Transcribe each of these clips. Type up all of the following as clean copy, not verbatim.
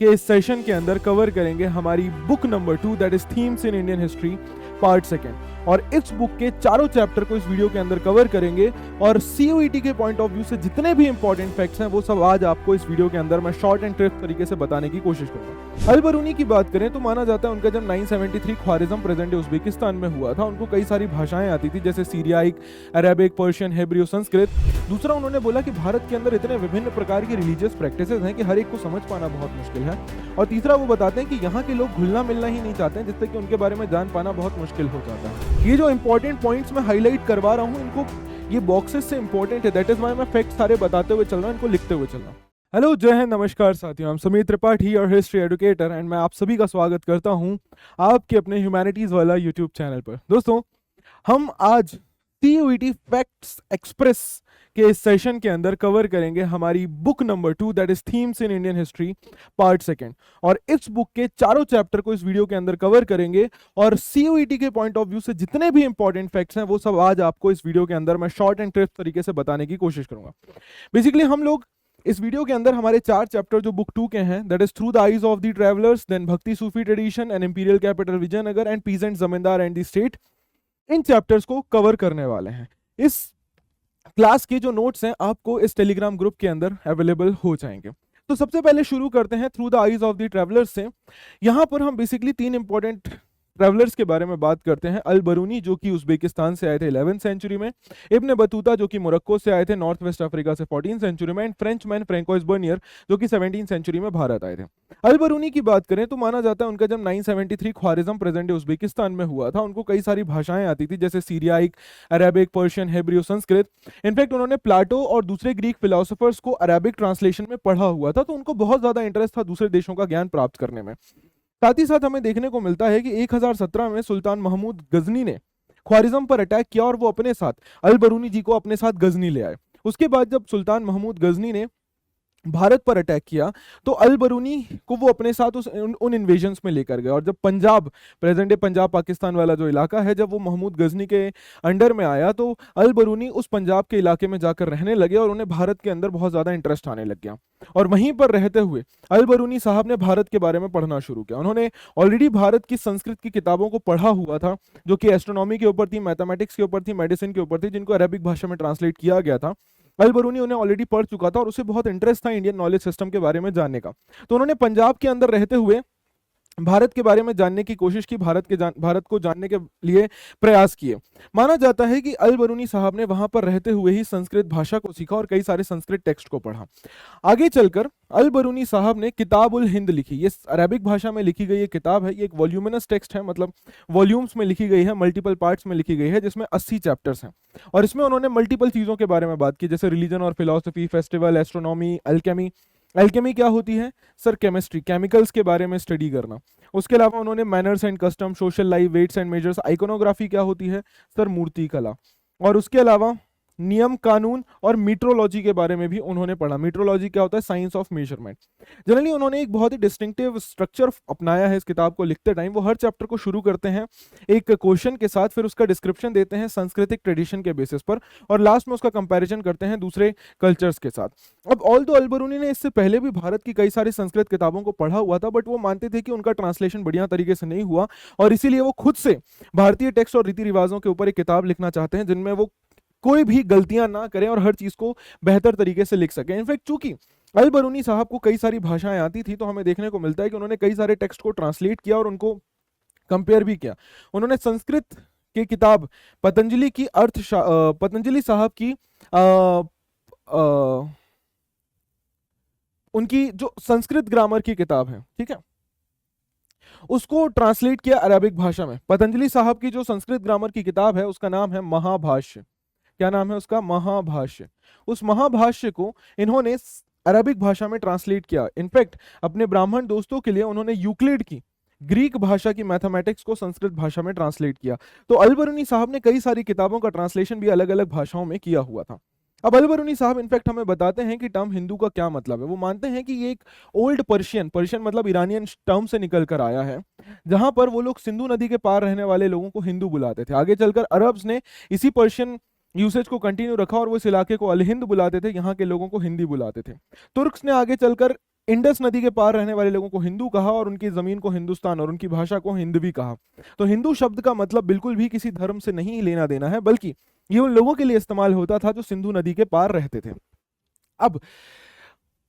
के इस सेशन के अंदर कवर करेंगे हमारी book number 2 that is themes in Indian history part second. और इस बुक के चारों चैप्टर को इस वीडियो के अंदर कवर करेंगे और COET के पॉइंट ऑफ व्यू से जितने भी इंपॉर्टेंट फैक्ट्स हैं वो सब आज आपको इस वीडियो के अंदर मैं शॉर्ट एंड क्रिस्प तरीके से बताने की कोशिश करूंगा। अल बरूनी की बात करें तो माना जाता है उनका जब 973 ख्वारिज़म प्रेजेंट उज़्बेकिस्तान में हुआ था, उनको कई सारी भाषाएं आती थी जैसे सीरियाइक, अरेबिक, पर्शियन, हेब्रियो, संस्कृत। दूसरा, उन्होंने बोला कि भारत के अंदर इतने विभिन्न प्रकार की रिलीजियस प्रैक्टिसेस हैं कि हर एक को समझ पाना बहुत मुश्किल है। और तीसरा, वो बताते हैं कि यहाँ के लोग घुलना मिलना ही नहीं चाहते हैं, जिससे कि उनके बारे में जान पाना बहुत मुश्किल हो जाता है। ये जो इंपॉर्टेंट पॉइंट्स मैं हाईलाइट करवा रहा हूँ, इनको ये बॉक्सेस से इंपॉर्टेंट है, दैट इज व्हाई मैं फैक्ट सारे बताते हुए चल रहा हूँ, इनको लिखते हुए चल रहा हूँ। हेलो, जय हिंद, नमस्कार साथियों, हम समीर त्रिपाठी और हिस्ट्री एडुकेटर एंड मैं आप सभी का स्वागत करता हूं आपके अपने ह्यूमैनिटीज वाला यूट्यूब चैनल पर। दोस्तों, हम आज COET फैक्ट्स एक्सप्रेस के इस सेशन के अंदर कवर करेंगे हमारी book number 2 that is themes in Indian history part second. और इस बुक के चारों चैप्टर को इस वीडियो के अंदर कवर करेंगे और COET के पॉइंट ऑफ व्यू से जितने भी इंपॉर्टेंट फैक्ट्स हैं वो सब आज आपको इस वीडियो के अंदर मैं शॉर्ट एंड क्रिस्प तरीके से बताने की कोशिश करूंगा। बेसिकली हम लोग इस वीडियो के अंदर हमारे 4 चैप्टर जो बुक 2 के हैं, that is through the eyes of the travellers, then bhakti Sufi tradition and imperial capital Vijayanagar and peasant zamindar and the state, इन चैप्टर्स को कवर करने वाले हैं। इस क्लास के जो नोट्स हैं आपको इस टेलीग्राम ग्रुप के अंदर अवेलेबल हो जाएंगे। तो सबसे पहले शुरू करते हैं through the eyes of the travellers से। यहाँ पर हम बेसिकली 3 इंपॉर्टेंट ट्रैवलर्स के बारे में बात करते हैं। अल बरूनी जो कि उज़्बेकिस्तान से आए थे 11th सेंचुरी में, इब्न बतूता जो कि मोरक्को से आए थे नॉर्थ वेस्ट अफ्रीका से 14th सेंचुरी में, and French man Francois Bernier जो कि 17th सेंचुरी में भारत आए थे। अल बरूनी की बात करें तो माना जाता है उनका जब 973 ख्वारिज़म प्रेजेंट उज़्बेकिस्तान में हुआ था, उनको कई सारी भाषाएं आती थी जैसे सीरियाइक, अरेबिक, पर्शियन, हेब्रियो, संस्कृत। इनफैक्ट उन्होंने प्लाटो और दूसरे ग्रीक फिलोसोफर्स को अरेबिक ट्रांसलेशन में पढ़ा हुआ था, तो उनको बहुत ज्यादा इंटरेस्ट था दूसरे देशों का ज्ञान प्राप्त करने में। साथ ही साथ हमें देखने को मिलता है कि 1017 में सुल्तान महमूद गजनी ने ख्वारिज़म पर अटैक किया और वो अपने साथ अल बरूनी जी को अपने साथ गजनी ले आए। उसके बाद जब सुल्तान महमूद गजनी ने भारत पर अटैक किया तो अल बरूनी को वो अपने साथ उन इन्वेजन्स में लेकर गए। और जब पंजाब, प्रेजेंट डे पंजाब पाकिस्तान वाला जो इलाका है, जब वो महमूद गजनी के अंडर में आया तो अल बरूनी उस पंजाब के इलाके में जाकर रहने लगे और उन्हें भारत के अंदर बहुत ज़्यादा इंटरेस्ट आने लग गया। और वहीं पर रहते हुए अल बरूनी साहब ने भारत के बारे में पढ़ना शुरू किया। उन्होंने ऑलरेडी भारत की संस्कृत की किताबों को पढ़ा हुआ था जो कि एस्ट्रोनॉमी के ऊपर थी, मैथमेटिक्स के ऊपर थी, मेडिसिन के ऊपर थी, जिनको अरबिक भाषा में ट्रांसलेट किया गया था। अल बरूनी उन्हें ऑलरेडी पढ़ चुका था और उसे बहुत इंटरेस्ट था इंडियन नॉलेज सिस्टम के बारे में जानने का। तो उन्होंने पंजाब के अंदर रहते हुए भारत के बारे में जानने की कोशिश की, भारत को जानने के लिए प्रयास किए। माना जाता है कि अल बरूनी साहब ने वहां पर रहते हुए ही संस्कृत भाषा को सीखा और कई सारे संस्कृत टेक्स्ट को पढ़ा। आगे चलकर अल बरूनी साहब ने किताब उल हिंद लिखी। ये अरबिक भाषा में लिखी गई ये किताब है, ये एक वॉल्यूमिनस टेक्स्ट है, मतलब वॉल्यूम्स में लिखी गई है, मल्टीपल पार्ट्स में लिखी गई है, जिसमें 80 चैप्टर्स हैं। और इसमें उन्होंने मल्टीपल चीज़ों के बारे में बात की जैसे रिलीजन और philosophy, festival, astronomy, Alchemy. Alchemy क्या होती है सर? केमिस्ट्री, केमिकल्स के बारे में स्टडी करना। उसके अलावा उन्होंने manners and custom, social life, weights and measures. Iconography क्या होती है सर? मूर्ति कला। और उसके अलावा नियम कानून और मीट्रोलॉजी के बारे में भी उन्होंने पढ़ा। मीट्रोलॉजी क्या होता है? Science of measurement. जनरली उन्होंने एक बहुत ही डिस्टिंक्टिव स्ट्रक्चर अपनाया है इस किताब को लिखते टाइम। वो हर चैप्टर को शुरू करते हैं एक क्वेश्चन के साथ, फिर उसका डिस्क्रिप्शन देते हैं सांस्कृतिक ट्रेडिशन के बेसिस पर, और लास्ट में उसका कंपैरिजन करते हैं दूसरे कल्चर्स के साथ। अब ऑल्दो अल बरूनी ने इससे पहले भी भारत की कई सारी संस्कृत किताबों को पढ़ा हुआ था, बट वो मानते थे कि उनका ट्रांसलेशन बढ़िया तरीके से नहीं हुआ और इसीलिए वो खुद से भारतीय टेक्स्ट और रीति रिवाजों के ऊपर एक किताब लिखना चाहते हैं जिनमें वो कोई भी गलतियां ना करें और हर चीज को बेहतर तरीके से लिख सकें। इनफैक्ट चूंकि अल बरूनी साहब को कई सारी भाषाएं आती थी, तो हमें देखने को मिलता है कि उन्होंने कई सारे टेक्स्ट को ट्रांसलेट किया और उनको कंपेयर भी किया। उन्होंने संस्कृत की किताब पतंजलि की पतंजलि साहब की उनकी जो संस्कृत ग्रामर की किताब है, ठीक है, उसको ट्रांसलेट किया अरबिक भाषा में। पतंजलि साहब की जो संस्कृत ग्रामर की किताब है उसका नाम है महाभाष्य। क्या नाम है उसका? महाभाष्य। उस महाभाष्य को इन्होंने अरबिक भाषा में ट्रांसलेट किया। इनफैक्ट अपने ब्राह्मण दोस्तों के लिए उन्होंने यूक्लिड की ग्रीक भाषा की मैथमेटिक्स को संस्कृत भाषा में ट्रांसलेट किया। तो अल बरूनी साहब ने कई सारी किताबों का ट्रांसलेशन भी अलग अलग भाषाओं में किया हुआ था। अब अल बरूनी साहब इनफैक्ट हमें बताते हैं कि टर्म हिंदू का क्या मतलब है। वो मानते हैं कि ये एक ओल्ड पर्शियन मतलब ईरानियन टर्म से निकल कर आया है, जहां पर वो लोग सिंधु नदी के पार रहने वाले लोगों को हिंदू बुलाते थे। आगे चलकर अरब्स ने इसी पर्शियन यूसेज को कंटिन्यू रखा और वो इस इलाके को अल हिंद बुलाते थे, यहाँ के लोगों को हिंदी बुलाते थे। तुर्क्स ने आगे चलकर इंडस नदी के पार रहने वाले लोगों को हिंदू कहा और उनकी जमीन को हिंदुस्तान और उनकी भाषा को हिंदवी कहा। तो हिंदू शब्द का मतलब बिल्कुल भी किसी धर्म से नहीं लेना देना है, बल्कि ये उन लोगों के लिए इस्तेमाल होता था जो सिंधु नदी के पार रहते थे। अब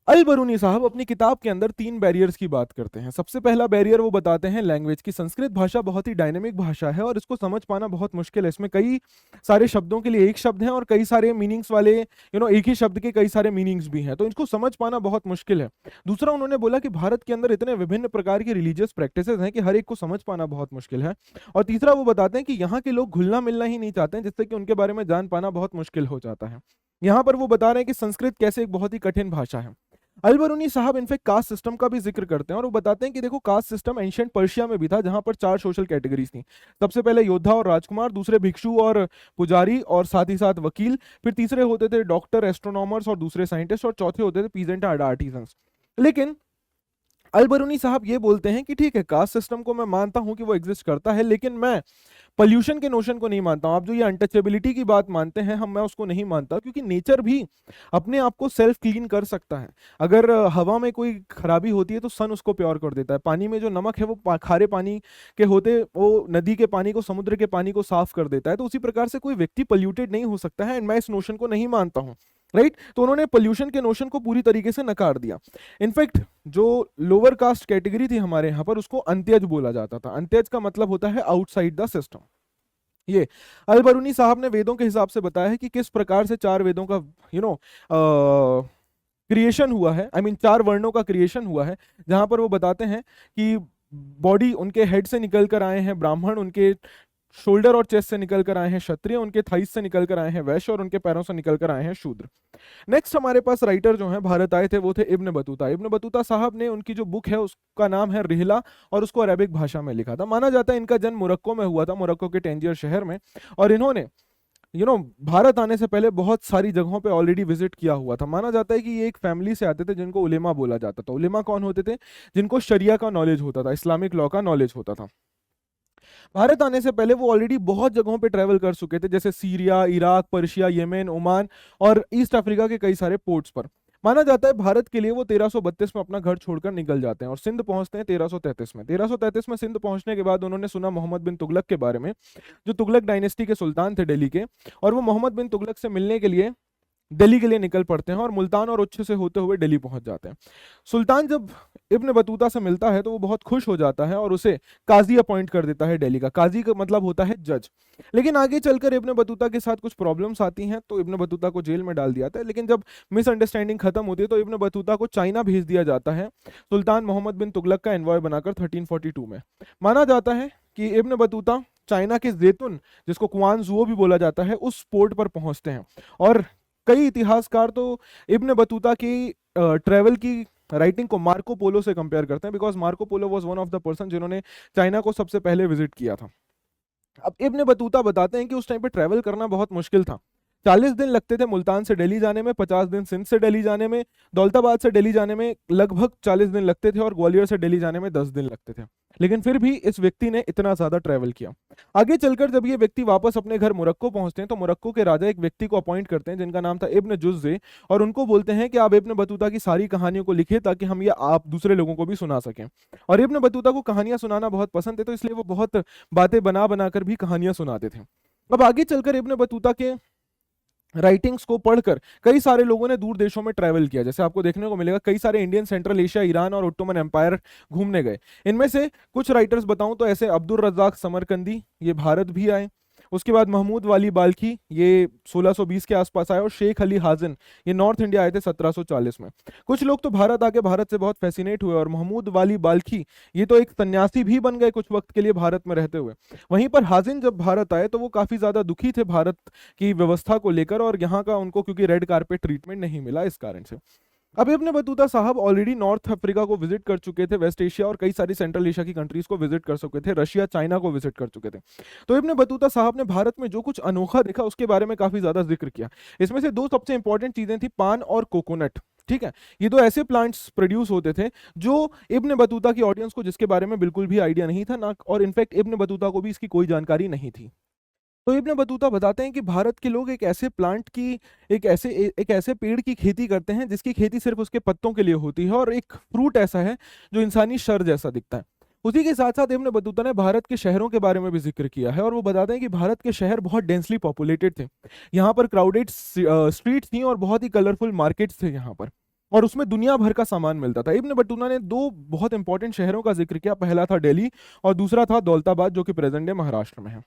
अल बरूनी साहब अपनी किताब के अंदर 3 बैरियर्स की बात करते हैं। सबसे पहला बैरियर वो बताते हैं लैंग्वेज की। संस्कृत भाषा बहुत ही डायनेमिक भाषा है और इसको समझ पाना बहुत मुश्किल है। इसमें कई सारे शब्दों के लिए एक शब्द है और कई सारे मीनिंग्स वाले एक ही शब्द के कई सारे मीनिंग्स भी हैं, तो इनको समझ पाना बहुत मुश्किल है। दूसरा उन्होंने बोला कि भारत के अंदर इतने विभिन्न प्रकार की रिलीजियस प्रैक्टिसेस हैं कि हर एक को समझ पाना बहुत मुश्किल है। और तीसरा वो बताते हैं कि यहाँ के लोग घुलना मिलना ही नहीं चाहते हैं, जिससे कि उनके बारे में जान पाना बहुत मुश्किल हो जाता है। यहाँ पर वो बता रहे हैं कि संस्कृत कैसे एक बहुत ही कठिन भाषा है। अल बरूनी साहब इनफेक्ट कास्ट सिस्टम का भी जिक्र करते हैं और वो बताते हैं कि देखो, कास्ट सिस्टम एंशिएंट पर्शिया में भी था, जहां पर 4 सोशल कैटेगरीज थी। सबसे पहले योद्धा और राजकुमार, दूसरे भिक्षु और पुजारी और साथ ही साथ वकील, फिर तीसरे होते थे डॉक्टर, एस्ट्रोनॉमर्स और दूसरे साइंटिस्ट, और चौथे होते थे पीजेंट एंड आर्टिजन्स। लेकिन अल बरूनी साहब ये बोलते हैं कि ठीक है, कास्ट सिस्टम को मैं मानता हूं कि वो एग्जिस्ट करता है, लेकिन मैं पॉल्यूशन के नोशन को नहीं मानता हूं। आप जो ये अनटचेबिलिटी की बात मानते हैं, मैं उसको नहीं मानता, क्योंकि नेचर भी अपने आप को सेल्फ क्लीन कर सकता है। अगर हवा में कोई खराबी होती है तो सन उसको प्योर कर देता है। पानी में जो नमक है वो खारे पानी के होते वो नदी के पानी को, समुद्र के पानी को साफ कर देता है। तो उसी प्रकार से कोई व्यक्ति पोल्यूटेड नहीं हो सकता है, एंड मैं इस नोशन को नहीं मानता हूँ, राइट। तो उन्होंने पोल्यूशन के नोशन को पूरी तरीके से नकार दिया। इनफैक्ट जो लोअर कास्ट कैटेगरी थी हमारे यहाँ पर, उसको अंत्यज बोला जाता था। अंत्यज का मतलब होता है आउटसाइड द सिस्टम। ये अल बरूनी साहब ने वेदों के हिसाब से बताया है कि किस प्रकार से 4 वेदों का क्रिएशन हुआ है, आई मीन 4 वर्णों का क्रिएशन हुआ है। जहां पर वो बताते हैं कि बॉडी उनके हेड से निकल कर आए हैं ब्राह्मण, उनके शोल्डर और चेस्ट से निकल कर आए हैं क्षत्रिय, उनके थाइस से निकल कर आए हैं वैश्य, और उनके पैरों से निकल कर आए हैं शूद्र। नेक्स्ट हमारे पास राइटर जो हैं भारत आए थे, वो थे इब्न बतूता। इब्न बतूता साहब ने, उनकी जो बुक है उसका नाम है रिहला, और उसको अरेबिक भाषा में लिखा था। माना जाता है इनका जन्म मोरक्को में हुआ था, मोरक्को के टेंजियर शहर में। और इन्होंने भारत आने से पहले बहुत सारी जगहों पे ऑलरेडी विजिट किया हुआ था। माना जाता है कि ये एक फैमिली से आते थे जिनको उलेमा बोला जाता था। उलेमा कौन होते थे? जिनको शरिया का नॉलेज होता था, इस्लामिक लॉ का नॉलेज होता था। भारत आने से पहले वो ऑलरेडी बहुत जगहों पे ट्रैवल कर चुके थे, जैसे Syria, Iraq, Persia, Yemen, Oman और ईस्ट अफ्रीका के कई सारे पोर्ट्स पर। माना जाता है भारत के लिए वो 1332 में अपना घर छोड़कर निकल जाते हैं और सिंध पहुंचते हैं 1333 में। 1333 में सिंध पहुंचने के बाद उन्होंने सुना मोहम्मद बिन तुगलक के बारे में, जो तुगलक डायनेस्टी के सुल्तान थे दिल्ली के, और वो मोहम्मद बिन तुगलक से मिलने के लिए दिल्ली के लिए निकल पड़ते हैं और मुल्तान और उच्छ से होते हुए दिल्ली पहुंच जाते हैं। सुल्तान जब इब्न बतूता से मिलता है तो वो बहुत खुश हो जाता है और उसे काजी अपॉइंट कर देता है दिल्ली का। काजी का मतलब होता है जज। लेकिन आगे चलकर इब्न बतूता के साथ कुछ प्रॉब्लम्स आती हैं, तो इब्न बतूता को जेल में डाल दिया जाता है। लेकिन जब मिसअंडरस्टैंडिंग खत्म होती है तो इब्न बतूता को चाइना भेज दिया जाता है सुल्तान मोहम्मद बिन तुगलक का एनवॉय बनाकर 1342 में। माना जाता है कि इब्न बतूता चाइना के जैतून, जिसको कुआनजुओ भी बोला जाता है, उस पोर्ट पर पहुंचते हैं। और कई इतिहासकार तो इब्न बतूता की ट्रेवल की राइटिंग को मार्को पोलो से कंपेयर करते हैं, because Marco Polo was one of the person जिन्होंने चाइना को सबसे पहले विजिट किया था। अब इब्न बतूता बताते हैं कि उस टाइम पे ट्रेवल करना बहुत मुश्किल था। 40 दिन लगते थे मुल्तान से दिल्ली जाने में, 50 दिन सिंध से दिल्ली जाने में, दौलताबाद से दिल्ली जाने में लगभग 40 दिन लगते थे, और ग्वालियर से दिल्ली जाने में 10 दिन लगते थे। लेकिन फिर भी इस व्यक्ति ने इतना ज्यादा ट्रेवल किया। आगे चलकर जब ये व्यक्ति वापस अपने घर मोरक्को पहुंचते हैं तो मोरक्को के राजा एक व्यक्ति को अपॉइंट करते हैं जिनका नाम था इब्न जुज़्ज़े, और उनको बोलते हैं कि आप इब्न बतूता की सारी कहानियों को लिखिए ताकि हम ये आप दूसरे लोगों को भी सुना सकें। और इब्न बतूता को कहानियां सुनाना बहुत पसंद है, तो इसलिए वो बहुत बातें बना बनाकर भी कहानियां सुनाते थे। अब आगे चलकर इब्न बतूता के राइटिंग्स को पढ़कर कई सारे लोगों ने दूर देशों में ट्रैवल किया। जैसे आपको देखने को मिलेगा कई सारे इंडियन सेंट्रल एशिया, ईरान और ओटोमन एम्पायर घूमने गए। इनमें से कुछ राइटर्स बताऊं तो ऐसे अब्दुल रज़ाक समरकंदी, ये भारत भी आए। उसके बाद महमूद वाली बाल्खी, ये 1620 के आसपास आए। और शेख अली हाजिन, ये नॉर्थ इंडिया आए थे 1740 में। कुछ लोग तो भारत आके भारत से बहुत फैसिनेट हुए, और महमूद वाली बाल्खी ये तो एक सन्यासी भी बन गए कुछ वक्त के लिए भारत में रहते हुए। वहीं पर हाजिन जब भारत आए तो वो काफी ज्यादा दुखी थे भारत की व्यवस्था को लेकर, और यहाँ का उनको क्योंकि रेड कारपेट ट्रीटमेंट नहीं मिला, इस कारण से। अब इब्न बतूता साहब ऑलरेडी नॉर्थ अफ्रीका को विजिट कर चुके थे, वेस्ट एशिया और कई सारी सेंट्रल एशिया की कंट्रीज को विजिट कर चुके थे, रशिया, चाइना को विजिट कर चुके थे। तो इब्न बतूता साहब ने भारत में जो कुछ अनोखा देखा उसके बारे में काफी ज्यादा जिक्र किया। इसमें से 2 सबसे इंपॉर्टेंट चीजें थी, पान और कोकोनट। ठीक है, ये 2 ऐसे प्लांट्स प्रोड्यूस होते थे जो इब्न बतूता की ऑडियंस को जिसके बारे में बिल्कुल भी आइडिया नहीं था ना, और इनफैक्ट इब्न बतूता को भी इसकी कोई जानकारी नहीं थी। तो इब्न बतूता बताते हैं कि भारत के लोग एक ऐसे प्लांट की एक ऐसे पेड़ की खेती करते हैं जिसकी खेती सिर्फ उसके पत्तों के लिए होती है, और एक फ्रूट ऐसा है जो इंसानी शर जैसा दिखता है। उसी के साथ साथ इब्न बतूता ने भारत के शहरों के बारे में भी जिक्र किया है, और वो बताते हैं कि भारत के शहर बहुत डेंसली पॉपुलेटेड थे। यहाँ पर क्राउडेड स्ट्रीट थी और बहुत ही कलरफुल मार्केट्स थे यहाँ पर, और उसमें दुनिया भर का सामान मिलता था। इब्न बतूता ने दो बहुत इंपॉर्टेंट शहरों का जिक्र किया, पहला था दिल्ली और दूसरा था दौलताबाद, जो कि प्रेजेंट डे महाराष्ट्र में है।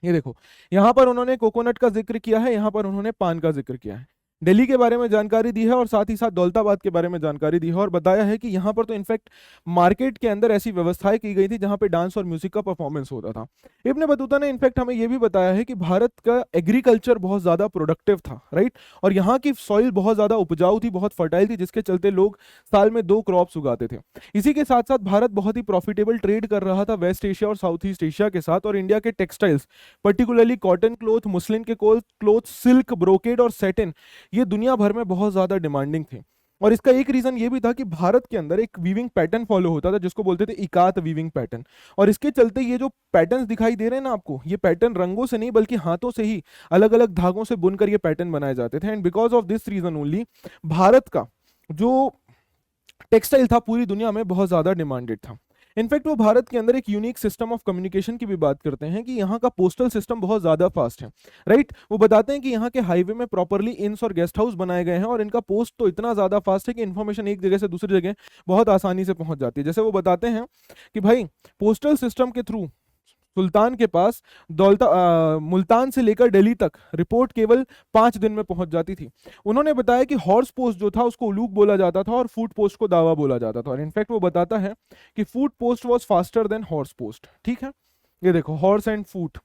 ये देखो, यहाँ पर उन्होंने कोकोनट का जिक्र किया है, यहाँ पर उन्होंने पान का जिक्र किया है। दिल्ली के बारे में जानकारी दी है और साथ ही साथ दौलताबाद के बारे में जानकारी दी है, और बताया है कि यहाँ पर तो इनफैक्ट मार्केट के अंदर ऐसी व्यवस्थाएं की गई थी जहाँ पे डांस और म्यूजिक का परफॉर्मेंस होता था। इब्न बतूता ने इनफैक्ट हमें ये भी बताया है कि भारत का एग्रीकल्चर बहुत ज़्यादा प्रोडक्टिव था, राइट, और यहाँ की सॉइल बहुत ज़्यादा उपजाऊ थी, बहुत फर्टाइल थी, जिसके चलते लोग साल में 2 क्रॉप्स उगाते थे। इसी के साथ साथ भारत बहुत ही प्रॉफिटेबल ट्रेड कर रहा था वेस्ट एशिया और साउथ ईस्ट एशिया के साथ, और इंडिया के textiles particularly cotton cloth, muslin के क्लोथ, सिल्क, ब्रोकेड और सेटिन, ये दुनिया भर में बहुत ज्यादा डिमांडिंग थे। और इसका एक रीजन ये भी था कि भारत के अंदर एक वीविंग पैटर्न फॉलो होता था जिसको बोलते थे इकात वीविंग पैटर्न, और इसके चलते ये जो पैटर्न्स दिखाई दे रहे हैं ना आपको, ये पैटर्न रंगों से नहीं बल्कि हाथों से ही अलग अलग धागों से बुनकर ये पैटर्न बनाए जाते थे। And because of this reason only Bharat का जो टेक्सटाइल था पूरी दुनिया में बहुत ज्यादा डिमांडेड था। इनफैक्ट वो भारत के अंदर एक यूनिक सिस्टम ऑफ कम्युनिकेशन की भी बात करते हैं कि यहाँ का पोस्टल सिस्टम बहुत ज्यादा फास्ट है, राइट। वो बताते हैं कि यहाँ के हाईवे में प्रॉपरली इंस और गेस्ट हाउस बनाए गए हैं, और इनका पोस्ट तो इतना ज्यादा फास्ट है कि इन्फॉर्मेशन एक जगह से दूसरी जगह बहुत आसानी से पहुंच जाती है। जैसे वो बताते हैं कि भाई पोस्टल सिस्टम के थ्रू सुल्तान के पास मुल्तान से लेकर दिल्ली तक रिपोर्ट केवल 5 दिन में पहुंच जाती थी। उन्होंने बताया कि हॉर्स पोस्ट जो था उसको उलूक बोला जाता था और फूट पोस्ट को दावा बोला जाता था, और इनफैक्ट वो बताता है कि foot post was faster than horse post. ठीक है, ये देखो, हॉर्स एंड फूट।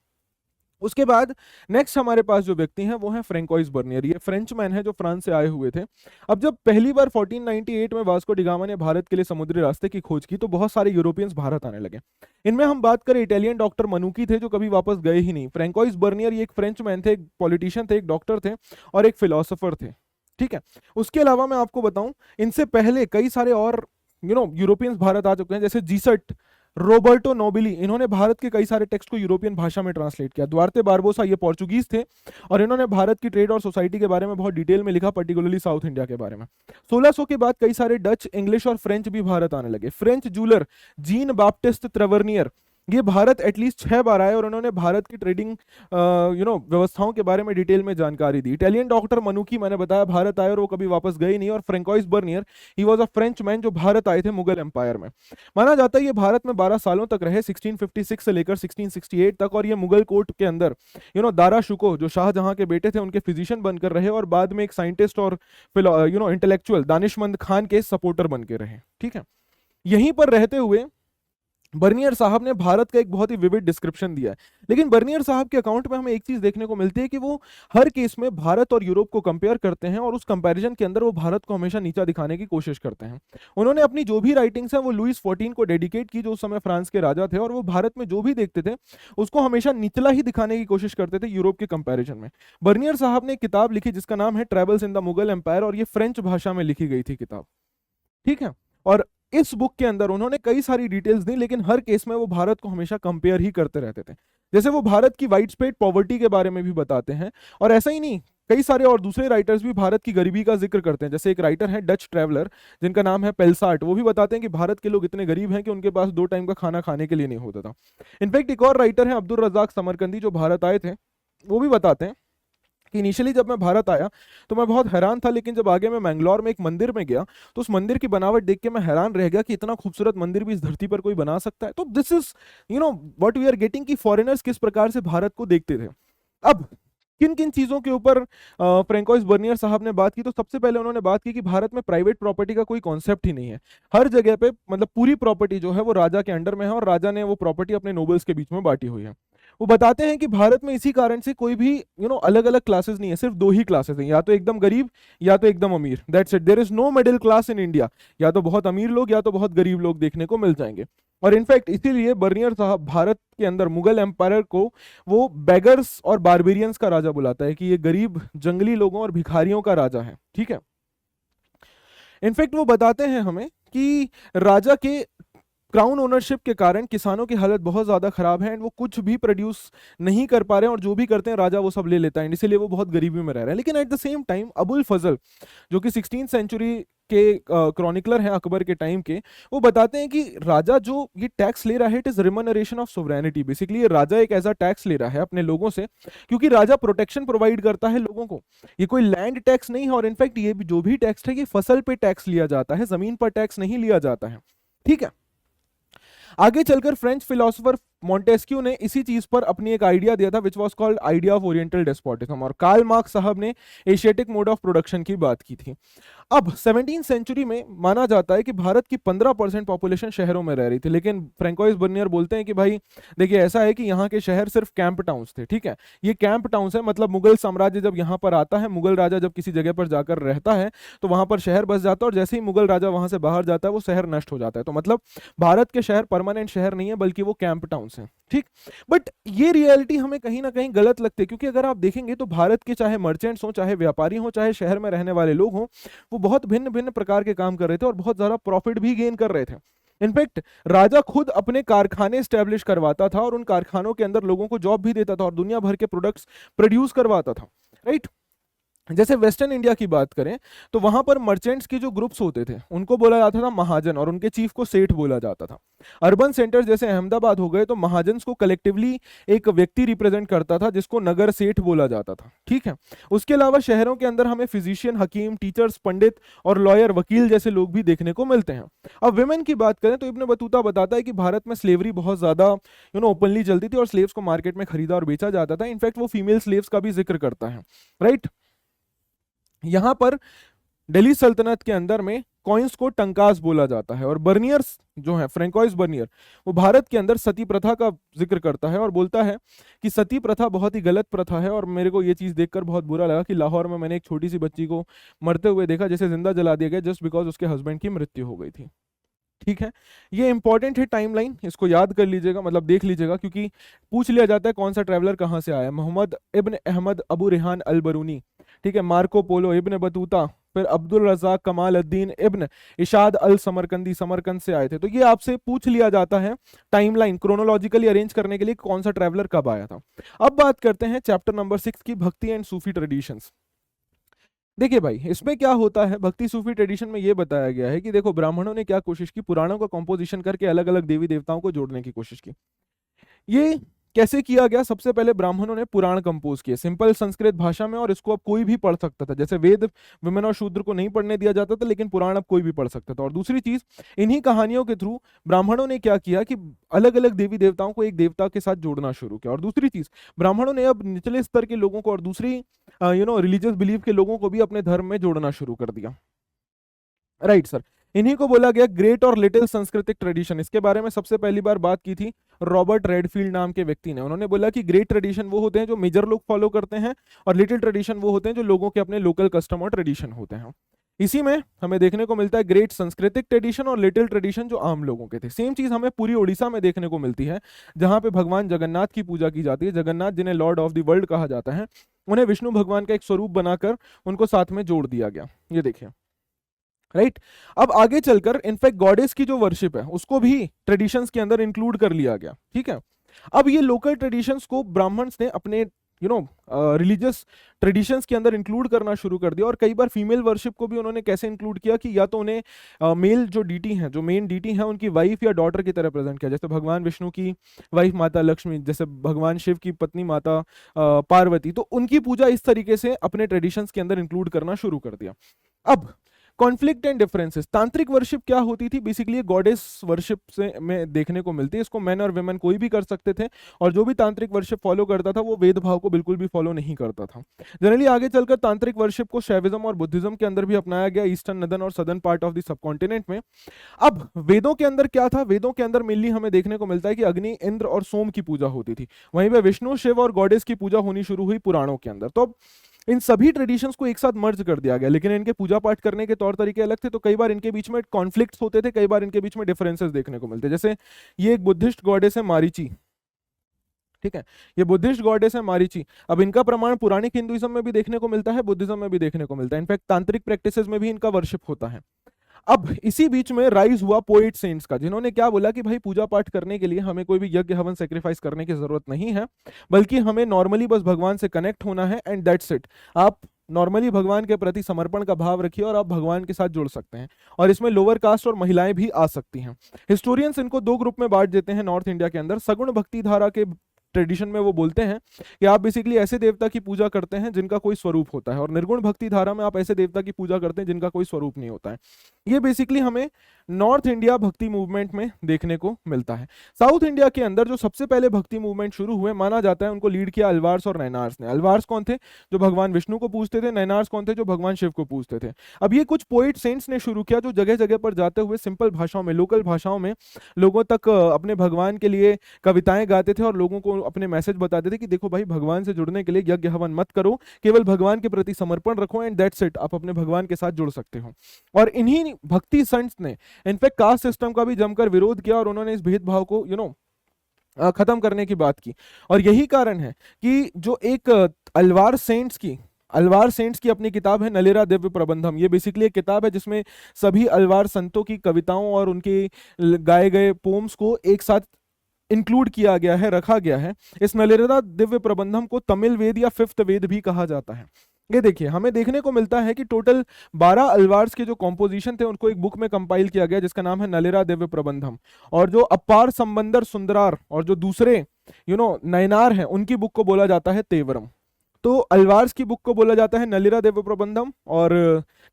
उसके बाद नेक्स्ट हमारे पास जो व्यक्ति हैं वो है फ्रेंकोइस बर्नियर। ये फ्रेंच मैन है जो फ्रांस से आए हुए थे। अब जब पहली बार 1498 में वास्को डी गामा ने भारत के लिए समुद्री रास्ते की खोज की तो बहुत सारे यूरोपियंस भारत आने लगे। इनमें हम बात करें इटालियन डॉक्टर मनुकी थे जो कभी वापस गए ही नहीं। फ्रेंकोइस बर्नियर ये एक फ्रेंच मैन थे, एक पॉलिटिशियन थे, एक डॉक्टर थे और एक फिलोसोफर थे। ठीक है, उसके अलावा मैं आपको बताऊं इनसे पहले कई सारे और यूरोपियंस भारत आ चुके हैं, जैसे जीसट, रोबर्टो नोबिली, इन्होंने भारत के कई सारे टेक्स्ट को यूरोपियन भाषा में ट्रांसलेट किया। दुआर्ते बारबोसा, ये पोर्चुगीज थे और इन्होंने भारत की ट्रेड और सोसाइटी के बारे में बहुत डिटेल में लिखा, पर्टिकुलरली साउथ इंडिया के बारे में। 1600 के बाद कई सारे डच, इंग्लिश और फ्रेंच भी भारत आने लगे। फ्रेंच जूलर जीन बाप्टिस्ट ट्रेवर्नियर ये भारत एटलीस्ट 6 बार आए और उन्होंने भारत की ट्रेडिंग व्यवस्थाओं के बारे में डिटेल में जानकारी दी। इटालियन डॉक्टर मनुकी मैंने बताया भारत आए और वो कभी वापस गए नहीं। और फ्रेंकोइस बर्नियर ही वाज अ फ्रेंच मैन जो भारत आए थे मुगल एम्पायर में। माना जाता है ये भारत में 12 सालों तक रहे, 1656 से लेकर 1668 तक, और ये मुगल कोर्ट के अंदर दारा शुको जो शाहजहां के बेटे थे उनके फिजिशियन बनकर रहे और बाद में एक साइंटिस्ट और इंटेलेक्चुअल दानिशमंद खान के सपोर्टर बन के रहे। ठीक है, यहीं पर रहते हुए बर्नियर साहब ने भारत का एक बहुत ही विविड डिस्क्रिप्शन दिया है। लेकिन बर्नियर साहब के अकाउंट में हमें एक चीज देखने को मिलती है कि वो हर केस में भारत और यूरोप को कंपेयर करते हैं और उस कंपैरिजन के अंदर वो भारत को हमेशा नीचा दिखाने की कोशिश करते हैं। उन्होंने अपनी जो भी राइटिंग्स हैं वो लुइस 14 को डेडिकेट की जो उस समय फ्रांस के राजा थे, और वो भारत में जो भी देखते थे उसको हमेशा निचला ही दिखाने की कोशिश करते थे यूरोप के कंपेरिजन में। बर्नियर साहब ने एक किताब लिखी जिसका नाम है travels in the Mughal empire, और ये फ्रेंच भाषा में लिखी गई थी किताब। ठीक है, और इस बुक के अंदर उन्होंने कई सारी डिटेल्स दी, लेकिन हर केस में वो भारत को हमेशा कंपेयर ही करते रहते थे। जैसे वो भारत की वाइड स्प्रेड पॉवर्टी के बारे में भी बताते हैं, और ऐसा ही नहीं, कई सारे और दूसरे राइटर्स भी भारत की गरीबी का जिक्र करते हैं। जैसे एक राइटर है डच ट्रैवलर जिनका नाम है पेल्सार्ट, वो भी बताते हैं कि भारत के लोग इतने गरीब हैं कि उनके पास 2 टाइम का खाना खाने के लिए नहीं होता था। इनफैक्ट एक और राइटर है अब्दुल रजाक समरकंदी जो भारत आए थे, वो भी बताते हैं कि इनिशियली जब मैं भारत आया तो मैं बहुत हैरान था, लेकिन जब आगे मैं मैंगलोर में एक मंदिर में गया तो उस मंदिर की बनावट देख के मैं हैरान रह गया कि इतना खूबसूरत मंदिर भी इस धरती पर कोई बना सकता है। तो this is what we are getting कि फॉरेनर्स किस प्रकार से भारत को देखते थे। अब किन किन चीजों के ऊपर फ्रेंकोइस बर्नियर साहब ने बात की, तो सबसे पहले उन्होंने बात की कि भारत में प्राइवेट प्रॉपर्टी का कोई कॉन्सेप्ट ही नहीं है। हर जगह पे मतलब पूरी प्रॉपर्टी जो है वो राजा के अंडर में है और राजा ने वो प्रॉपर्टी अपने नोबल्स के बीच में बांटी हुई है। वो बताते हैं कि भारत में इसी कारण से कोई भी अलग अलग क्लासेस नहीं है, सिर्फ 2 ही क्लासेस हैं, या तो एकदम गरीब या तो एकदम अमीर। That's it, there is no middle class in India. या तो बहुत अमीर लोग या तो बहुत गरीब लोग देखने को मिल जाएंगे। और इनफैक्ट इसीलिए बर्नियर साहब भारत के अंदर मुगल एम्पायर को वो बेगर्स और बारबेरियंस का राजा बुलाता है कि ये गरीब जंगली लोगों और भिखारियों का राजा है। ठीक है, इनफैक्ट वो बताते हैं हमें कि राजा के क्राउन ओनरशिप के कारण किसानों की हालत बहुत ज़्यादा खराब है एंड वो कुछ भी प्रोड्यूस नहीं कर पा रहे हैं, और जो भी करते हैं राजा वो सब ले लेता है, इसीलिए वो बहुत गरीबी में रह रहे हैं। लेकिन at the same time Abul Fazl, जो कि 16th सेंचुरी के क्रॉनिकलर हैं अकबर के टाइम के, वो बताते हैं कि राजा जो ये टैक्स ले रहा है, it is remuneration of sovereignty. Basically ये राजा एक ऐसा टैक्स ले रहा है अपने लोगों से, क्योंकि राजा प्रोटेक्शन प्रोवाइड करता है लोगों को। ये कोई लैंड टैक्स नहीं है, और इनफैक्ट ये भी जो भी टैक्स है ये फसल पे टैक्स लिया जाता है, जमीन पर टैक्स नहीं लिया जाता है। ठीक है, आगे चलकर फ्रेंच फिलोसोफर मॉन्टेस्क्यू ने इसी चीज पर अपनी एक आइडिया दिया था, which was called idea of oriental despotism, और कार्ल मार्क्स साहब ने एशियाटिक मोड ऑफ प्रोडक्शन की बात की थी। अब 17th सेंचुरी में माना जाता है कि भारत की 15% पॉपुलेशन शहरों में रह रही थी, लेकिन फ्रेंकोइस बर्नियर बोलते हैं कि भाई देखिए ऐसा है कि यहाँ के शहर सिर्फ कैंप टाउन्स थे। ठीक है, ये कैंप टाउन्स है, मतलब मुगल साम्राज्य जब यहाँ पर आता है, मुगल राजा जब किसी जगह पर जाकर रहता है तो वहां पर शहर बस जाता है, और जैसे ही मुगल राजा वहां से बाहर जाता है वो शहर नष्ट हो जाता है। तो मतलब भारत के शहर परमानेंट शहर नहीं है, बल्कि वो कैंप टाउन्स हैं। ठीक, बट ये रियलिटी हमें कहीं ना कहीं गलत लगती है, क्योंकि अगर आप देखेंगे तो भारत के चाहे मर्चेंट्स हो, चाहे व्यापारी हो, चाहे शहर में रहने वाले लोग हों, वो बहुत भिन्न भिन्न प्रकार के काम कर रहे थे और बहुत ज्यादा प्रॉफिट भी गेन कर रहे थे। इनफैक्ट राजा खुद अपने कारखाने स्टैब्लिश करवाता था और उन कारखानों के अंदर लोगों को जॉब भी देता था और दुनिया भर के प्रोडक्ट्स प्रोड्यूस करवाता था। राइट, जैसे वेस्टर्न इंडिया की बात करें तो वहां पर मर्चेंट्स के जो ग्रुप्स होते थे उनको बोला जाता था महाजन, और उनके चीफ को सेठ बोला जाता था। अर्बन सेंटर्स जैसे अहमदाबाद हो गए तो महाजन को कलेक्टिवली एक व्यक्ति रिप्रेजेंट करता था जिसको नगर सेठ बोला जाता था। ठीक है, उसके अलावा शहरों के अंदर हमें फिजिशियन, हकीम, टीचर्स, पंडित और लॉयर, वकील जैसे लोग भी देखने को मिलते हैं। अब विमेन की बात करें तो इब्न बतूता बताता है कि भारत में स्लेवरी बहुत ज्यादा ओपनली चलती थी और स्लेव्स को मार्केट में खरीदा और बेचा जाता था। इनफैक्ट वो फीमेल स्लेव्स का भी जिक्र करता है। राइट, यहां पर दिल्ली सल्तनत के अंदर में कॉइन्स को टंकास बोला जाता है, और बर्नियर्स जो है, फ्रेंकोइस बर्नियर, वो भारत के अंदर सती प्रथा का जिक्र करता है और बोलता है कि सती प्रथा बहुत ही गलत प्रथा है। और मेरे को ये चीज देखकर बहुत बुरा लगा कि लाहौर में मैंने एक छोटी सी बच्ची को मरते हुए देखा, जैसे जिंदा जला दिया गया जस्ट बिकॉज उसके हस्बैंड की मृत्यु हो गई थी। ठीक है, ये इंपॉर्टेंट है टाइमलाइन, इसको याद कर लीजिएगा, मतलब देख लीजिएगा, क्योंकि पूछ लिया जाता है कौन सा ट्रैवलर कहाँ से आया। मोहम्मद इब्न अहमद अबू रेहान अल बरूनी, ठीक है, मार्को पोलो, इब्न बतूता, फिर अब्दुल रज़ाक कमाल अद्दीन इब्न इशाद अल समरकंदी, समरकंद से आए थे। तो ये आपसे पूछ लिया जाता है टाइमलाइन क्रोनोलॉजिकली अरेंज करने के लिए कौन सा ट्रैवलर कब आया था। अब बात करते हैं चैप्टर नंबर 6 की, भक्ति एंड सूफी ट्रेडिशंस। देखिए भाई, इसमें क्या होता है, भक्ति सूफी ट्रेडिशन में ये बताया गया है कि देखो ब्राह्मणों ने क्या कोशिश की, पुराणों का कंपोजिशन करके अलग अलग देवी देवताओं को जोड़ने की कोशिश की। ये कैसे किया गया? सबसे पहले ब्राह्मणों ने पुराण कंपोज किए सिंपल संस्कृत भाषा में, और इसको अब कोई भी पढ़ सकता था। जैसे वेद विमेन और शूद्र को नहीं पढ़ने दिया जाता था, लेकिन पुराण अब कोई भी पढ़ सकता था। और दूसरी चीज, इन्हीं कहानियों के थ्रू ब्राह्मणों ने क्या किया कि अलग अलग देवी देवताओं को एक देवता के साथ जोड़ना शुरू किया। और दूसरी चीज, ब्राह्मणों ने अब निचले स्तर के लोगों को और दूसरी रिलीजियस बिलीफ के लोगों को भी अपने धर्म में जोड़ना शुरू कर दिया। राइट सर, इन्हीं को बोला गया ग्रेट और लिटिल सांस्कृतिक ट्रेडिशन। इसके बारे में सबसे पहली बार बात की थी रॉबर्ट रेडफील्ड नाम के व्यक्ति ने। उन्होंने बोला कि ग्रेट ट्रेडिशन वो होते हैं जो मेजर लोग फॉलो करते हैं, और लिटिल ट्रेडिशन वो होते हैं जो लोगों के अपने लोकल कस्टम और ट्रेडिशन होते हैं। इसी में हमें देखने को मिलता है ग्रेट सांस्कृतिक ट्रेडिशन और लिटिल ट्रेडिशन जो आम लोगों के थे। सेम चीज हमें पूरी उड़ीसा में देखने को मिलती है, जहां पे भगवान जगन्नाथ की पूजा की जाती है। जगन्नाथ जिन्हें लॉर्ड ऑफ द वर्ल्ड कहा जाता है, उन्हें विष्णु भगवान का एक स्वरूप बनाकर उनको साथ में जोड़ दिया गया। ये देखिए, राइट। अब आगे चलकर इनफैक्ट गॉडेस की जो वर्शिप है उसको भी ट्रेडिशंस के अंदर इंक्लूड कर लिया गया। ठीक है, अब ये लोकल ट्रेडिशंस को ब्राह्मण्स ने अपने रिलीजियस ट्रेडिशंस के अंदर इंक्लूड करना शुरू कर दिया। और कई बार फीमेल वर्शिप को भी उन्होंने कैसे इंक्लूड किया कि या तो उन्हें मेल जो डीटी हैं, जो मेन डीटी हैं, उनकी वाइफ या डॉटर की तरह प्रेजेंट किया। जैसे भगवान विष्णु की वाइफ माता लक्ष्मी, जैसे भगवान शिव की पत्नी माता पार्वती, तो उनकी पूजा इस तरीके से अपने ट्रेडिशंस के अंदर इंक्लूड करना शुरू कर दिया। अब कॉन्फ्लिक्ट एंड डिफरेंसेस, तांत्रिक वर्शिप क्या होती थी? बेसिकली गॉडेस वर्शिप से में देखने को मिलती है। इसको मैन और वेमेन कोई भी कर सकते थे, और जो भी तांत्रिक वर्शिप फॉलो करता था वो वेदभाव को बिल्कुल भी फॉलो नहीं करता था। जनरली आगे चलकर तांत्रिक वर्शिप को शैविज्म और बुद्धिज्म के अंदर भी अपनाया गया, ईस्टर्न, नदन और southern part of the subcontinent में। अब वेदों के अंदर क्या था? वेदों के अंदर मेनली हमें देखने को मिलता है कि अग्नि, इंद्र और सोम की पूजा होती थी। वहीं पे विष्णु, शिव और गॉडेस की पूजा होनी शुरू हुई पुराणों के अंदर। तो इन सभी ट्रेडिशंस को एक साथ मर्ज कर दिया गया, लेकिन इनके पूजा पाठ करने के तौर तरीके अलग थे, तो कई बार इनके बीच में कॉन्फ्लिक्ट्स होते थे, कई बार इनके बीच में डिफरेंसेस देखने को मिलते। जैसे ये एक बुद्धिस्ट गॉडेस है मारीची, ठीक है, ये बुद्धिस्ट गॉडेस है मारीची। अब इनका प्रमाण पुराणिक हिंदुइज्म में भी देखने को मिलता है, बुद्धिज्म में भी देखने को मिलता है। इनफैक्ट तांत्रिक प्रैक्टिसेस में भी इनका वर्शिप होता है। अब इसी बीच में राइज हुआ पोएट सेंट्स का, जिन्होंने क्या बोला कि भाई पूजा पाठ करने के लिए हमें कोई भी यज्ञ हवन सेक्रीफाइस करने की जरूरत नहीं है, बल्कि हमें नॉर्मली बस भगवान से कनेक्ट होना है एंड दैट्स इट। आप नॉर्मली भगवान के प्रति समर्पण का भाव रखिए और आप भगवान के साथ जुड़ सकते हैं, और इसमें लोअर कास्ट और महिलाएं भी आ सकती हैं। हिस्टोरियंस इनको दो ग्रुप में बांट देते हैं नॉर्थ इंडिया के अंदर। सगुण भक्ति धारा के ट्रेडिशन में वो बोलते हैं कि आप बेसिकली ऐसे देवता की पूजा करते हैं जिनका कोई स्वरूप होता है, और निर्गुण भक्ति धारा में आप ऐसे देवता की पूजा करते हैं जिनका कोई स्वरूप नहीं होता है। ये बेसिकली हमें नॉर्थ इंडिया भक्ति मूवमेंट में देखने को मिलता है। साउथ इंडिया के अंदर जो सबसे पहले भक्ति मूवमेंट शुरू हुए, माना जाता है उनको लीड किया अल्वार्स और नैनार्स ने। अल्वार्स कौन थे? जो भगवान विष्णु को पूजते थे। नैनार्स कौन थे? जो भगवान शिव को पूजते थे। अब ये कुछ पोइट सेंट्स ने शुरू किया, जो जगह जगह पर जाते हुए सिंपल भाषाओं में, लोकल भाषाओं में लोगों तक अपने भगवान के लिए कविताएं गाते थे और लोगों को अपने मैसेज बताते थे कि देखो भाई, भगवान से जुड़ने के लिए यज्ञ हवन मत करो, केवल भगवान के प्रति समर्पण रखो एंड दैट्स इट, आप अपने भगवान के साथ जुड़ सकते हो। और इन्हीं भक्ति संट्स ने इनफैक्ट कास्ट सिस्टम का भी जमकर विरोध किया और उन्होंने इस भेदभाव को खत्म करने की बात की। और यही कारण है कि जो एक अलवार सेंट्स की अपनी किताब है नलेरा दिव्य प्रबंधम। ये बेसिकली एक किताब है जिसमें सभी अलवार संतों की कविताओं और उनके गाए गए पोम्स को एक साथ इंक्लूड किया गया है, रखा गया है। इस नलेरा दिव्य प्रबंधम को तमिल वेद या फिफ्थ वेद भी कहा जाता है। ये देखिए, हमें देखने को मिलता है कि टोटल 12 अलवार्स के जो कॉम्पोजिशन थे उनको एक बुक में कंपाइल किया गया जिसका नाम है नलेरा दिव्य प्रबंधम। और जो अपार संबंदर सुंदरार और जो दूसरे नयनार हैं, उनकी बुक को बोला जाता है तेवरम। तो अलवार्स की बुक को बोला जाता है नलिरा देव प्रबंधम और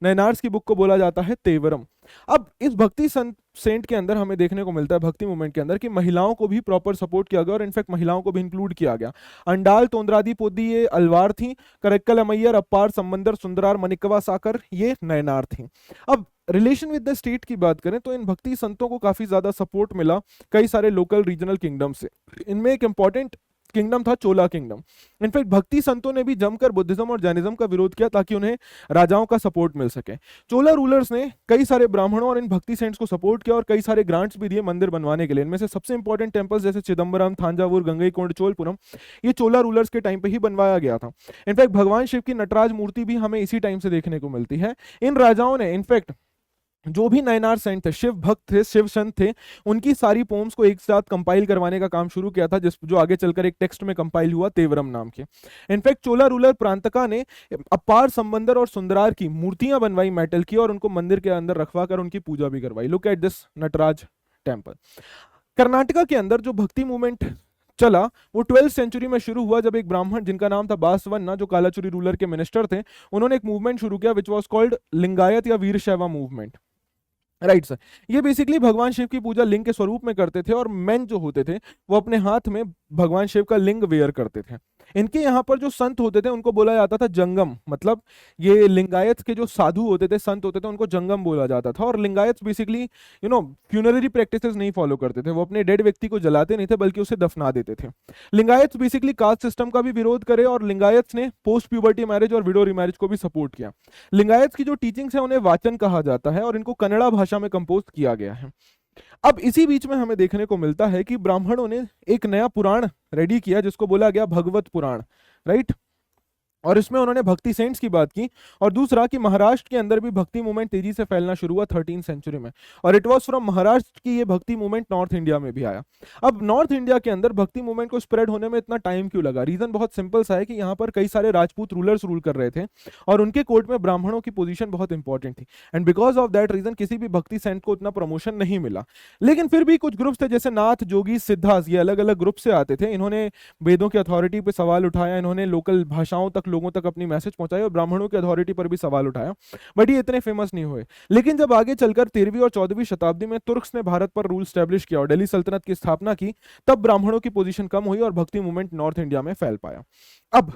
नयनार्स की बुक को बोला जाता है तेवरम। अब इस भक्ति सेंट के अंदर हमें देखने को मिलता है, भक्ति मूवमेंट के अंदर, कि महिलाओं को भी प्रॉपर सपोर्ट किया गया और इनफैक्ट महिलाओं को भी इंक्लूड किया गया। अंडाल तोंद्रादी पोदी ये अलवार थी, करक्कल अमैयर, अप्पार संबंदर सुंदरार, मनिकवा साकर ये नयनार थी। अब रिलेशन विद द स्टेट की बात करें तो इन भक्ति संतों को काफी ज्यादा सपोर्ट मिला कई सारे लोकल रीजनल किंगडम से। इनमें एक इंपॉर्टेंट किंगडम था चोला किंगडम। इनफैक्ट भक्ति संतों ने भी जमकर बुद्धिज्म और जैनिज्म का विरोध किया ताकि उन्हें राजाओं का सपोर्ट मिल सके। चोला रूलर्स ने कई सारे ब्राह्मणों और इन भक्ति सेंट्स को सपोर्ट किया और कई सारे ग्रांट्स भी दिए मंदिर बनवाने के लिए। इनमें से सबसे इंपॉर्टेंट टेंपल्स जैसे चिदम्बरम, थांजावुर, गंगईकोंड, चोलपुरम, ये चोला रूलर्स के टाइम पे ही बनवाया गया था। इनफैक्ट भगवान शिव की नटराज मूर्ति भी हमें इसी टाइम से देखने को मिलती है। इन राजाओं ने इनफैक्ट जो भी नयनार सेंट थे, शिव भक्त थे, शिव संत थे, उनकी सारी पोम्स को एक साथ कंपाइल करवाने का काम शुरू किया था, जो आगे चलकर एक टेक्स्ट में कंपाइल हुआ तेवरम नाम के। इनफैक्ट चोला रूलर प्रांतका ने अपार संबंदर और सुंदरार की मूर्तियां बनवाई मेटल की और उनको मंदिर के अंदर रखवा कर उनकी पूजा भी करवाई। Look at this Nataraj temple. Karnataka के अंदर जो भक्ति मूवमेंट चला वो 12th सेंचुरी में शुरू हुआ, जब एक ब्राह्मण जिनका नाम था बासवन्ना, जो कालाचुरी रूलर के मिनिस्टर थे, उन्होंने एक मूवमेंट शुरू किया विच वॉज कॉल्ड लिंगायत या वीरशैवा मूवमेंट। Right sir. ये बेसिकली भगवान शिव की पूजा लिंग के स्वरूप में करते थे और मेन जो होते थे वो अपने हाथ में भगवान शिव का लिंग वेयर करते थे। इनके यहाँ पर जो संत होते थे उनको बोला जाता था जंगम, मतलब ये लिंगायत के जो साधु होते थे, संत होते थे, उनको जंगम बोला जाता था। और लिंगायत बेसिकली फ्यूनररी प्रैक्टिसेस नहीं फॉलो करते थे, वो अपने डेड व्यक्ति को जलाते नहीं थे बल्कि उसे दफना देते थे। लिंगायत बेसिकली कास्ट सिस्टम का भी विरोध करे और लिंगायत ने पोस्ट प्यूबर्टी मैरिज और विडो रिमैरिज को भी सपोर्ट किया। लिंगायत की जो टीचिंग्स है उन्हें वाचन कहा जाता है और इनको कन्नड़ा भाषा में कंपोज किया गया है। अब इसी बीच में हमें देखने को मिलता है कि ब्राह्मणों ने एक नया पुराण रेडी किया जिसको बोला गया भगवत पुराण, राइट। और इसमें उन्होंने भक्ति सेंट्स की बात की। और दूसरा कि महाराष्ट्र के अंदर भी भक्ति मूवमेंट तेजी से फैलना शुरू हुआ 13th सेंचुरी में, और इट वाज फ्रॉम महाराष्ट्र की ये भक्ति मूवमेंट नॉर्थ इंडिया में भी आया। अब नॉर्थ इंडिया के अंदर भक्ति मूवमेंट को स्प्रेड होने में इतना टाइम क्यों लगा? रीजन बहुत सिंपल सा है कि यहाँ पर कई सारे राजपूत रूलर्स रूल कर रहे थे और उनके कोर्ट में ब्राह्मणों की पोजीशन बहुत इंपॉर्टेंट थी, and because of that reason किसी भी भक्ति सेंट को उतना प्रमोशन नहीं मिला। लेकिन फिर भी कुछ ग्रुप्स थे जैसे नाथ, जोगी, सिद्धास, ये अलग अलग ग्रुप से आते थे। इन्होंने वेदों की अथॉरिटी पे सवाल उठाया, इन्होंने लोकल भाषाओं तक लोगों तक अपनी मैसेज पहुंचाई और ब्राह्मणों की अथॉरिटी पर भी सवाल उठाया, बट ये इतने फेमस नहीं हुए। लेकिन जब आगे चलकर 13वीं और 14वीं शताब्दी में तुर्क्स ने भारत पर रूल स्टैब्लिश किया और दिल्ली सल्तनत की स्थापना की, तब ब्राह्मणों की पोजीशन कम हुई और भक्ति मूवमेंट नॉर्थ इंडिया में फैल पाया। अब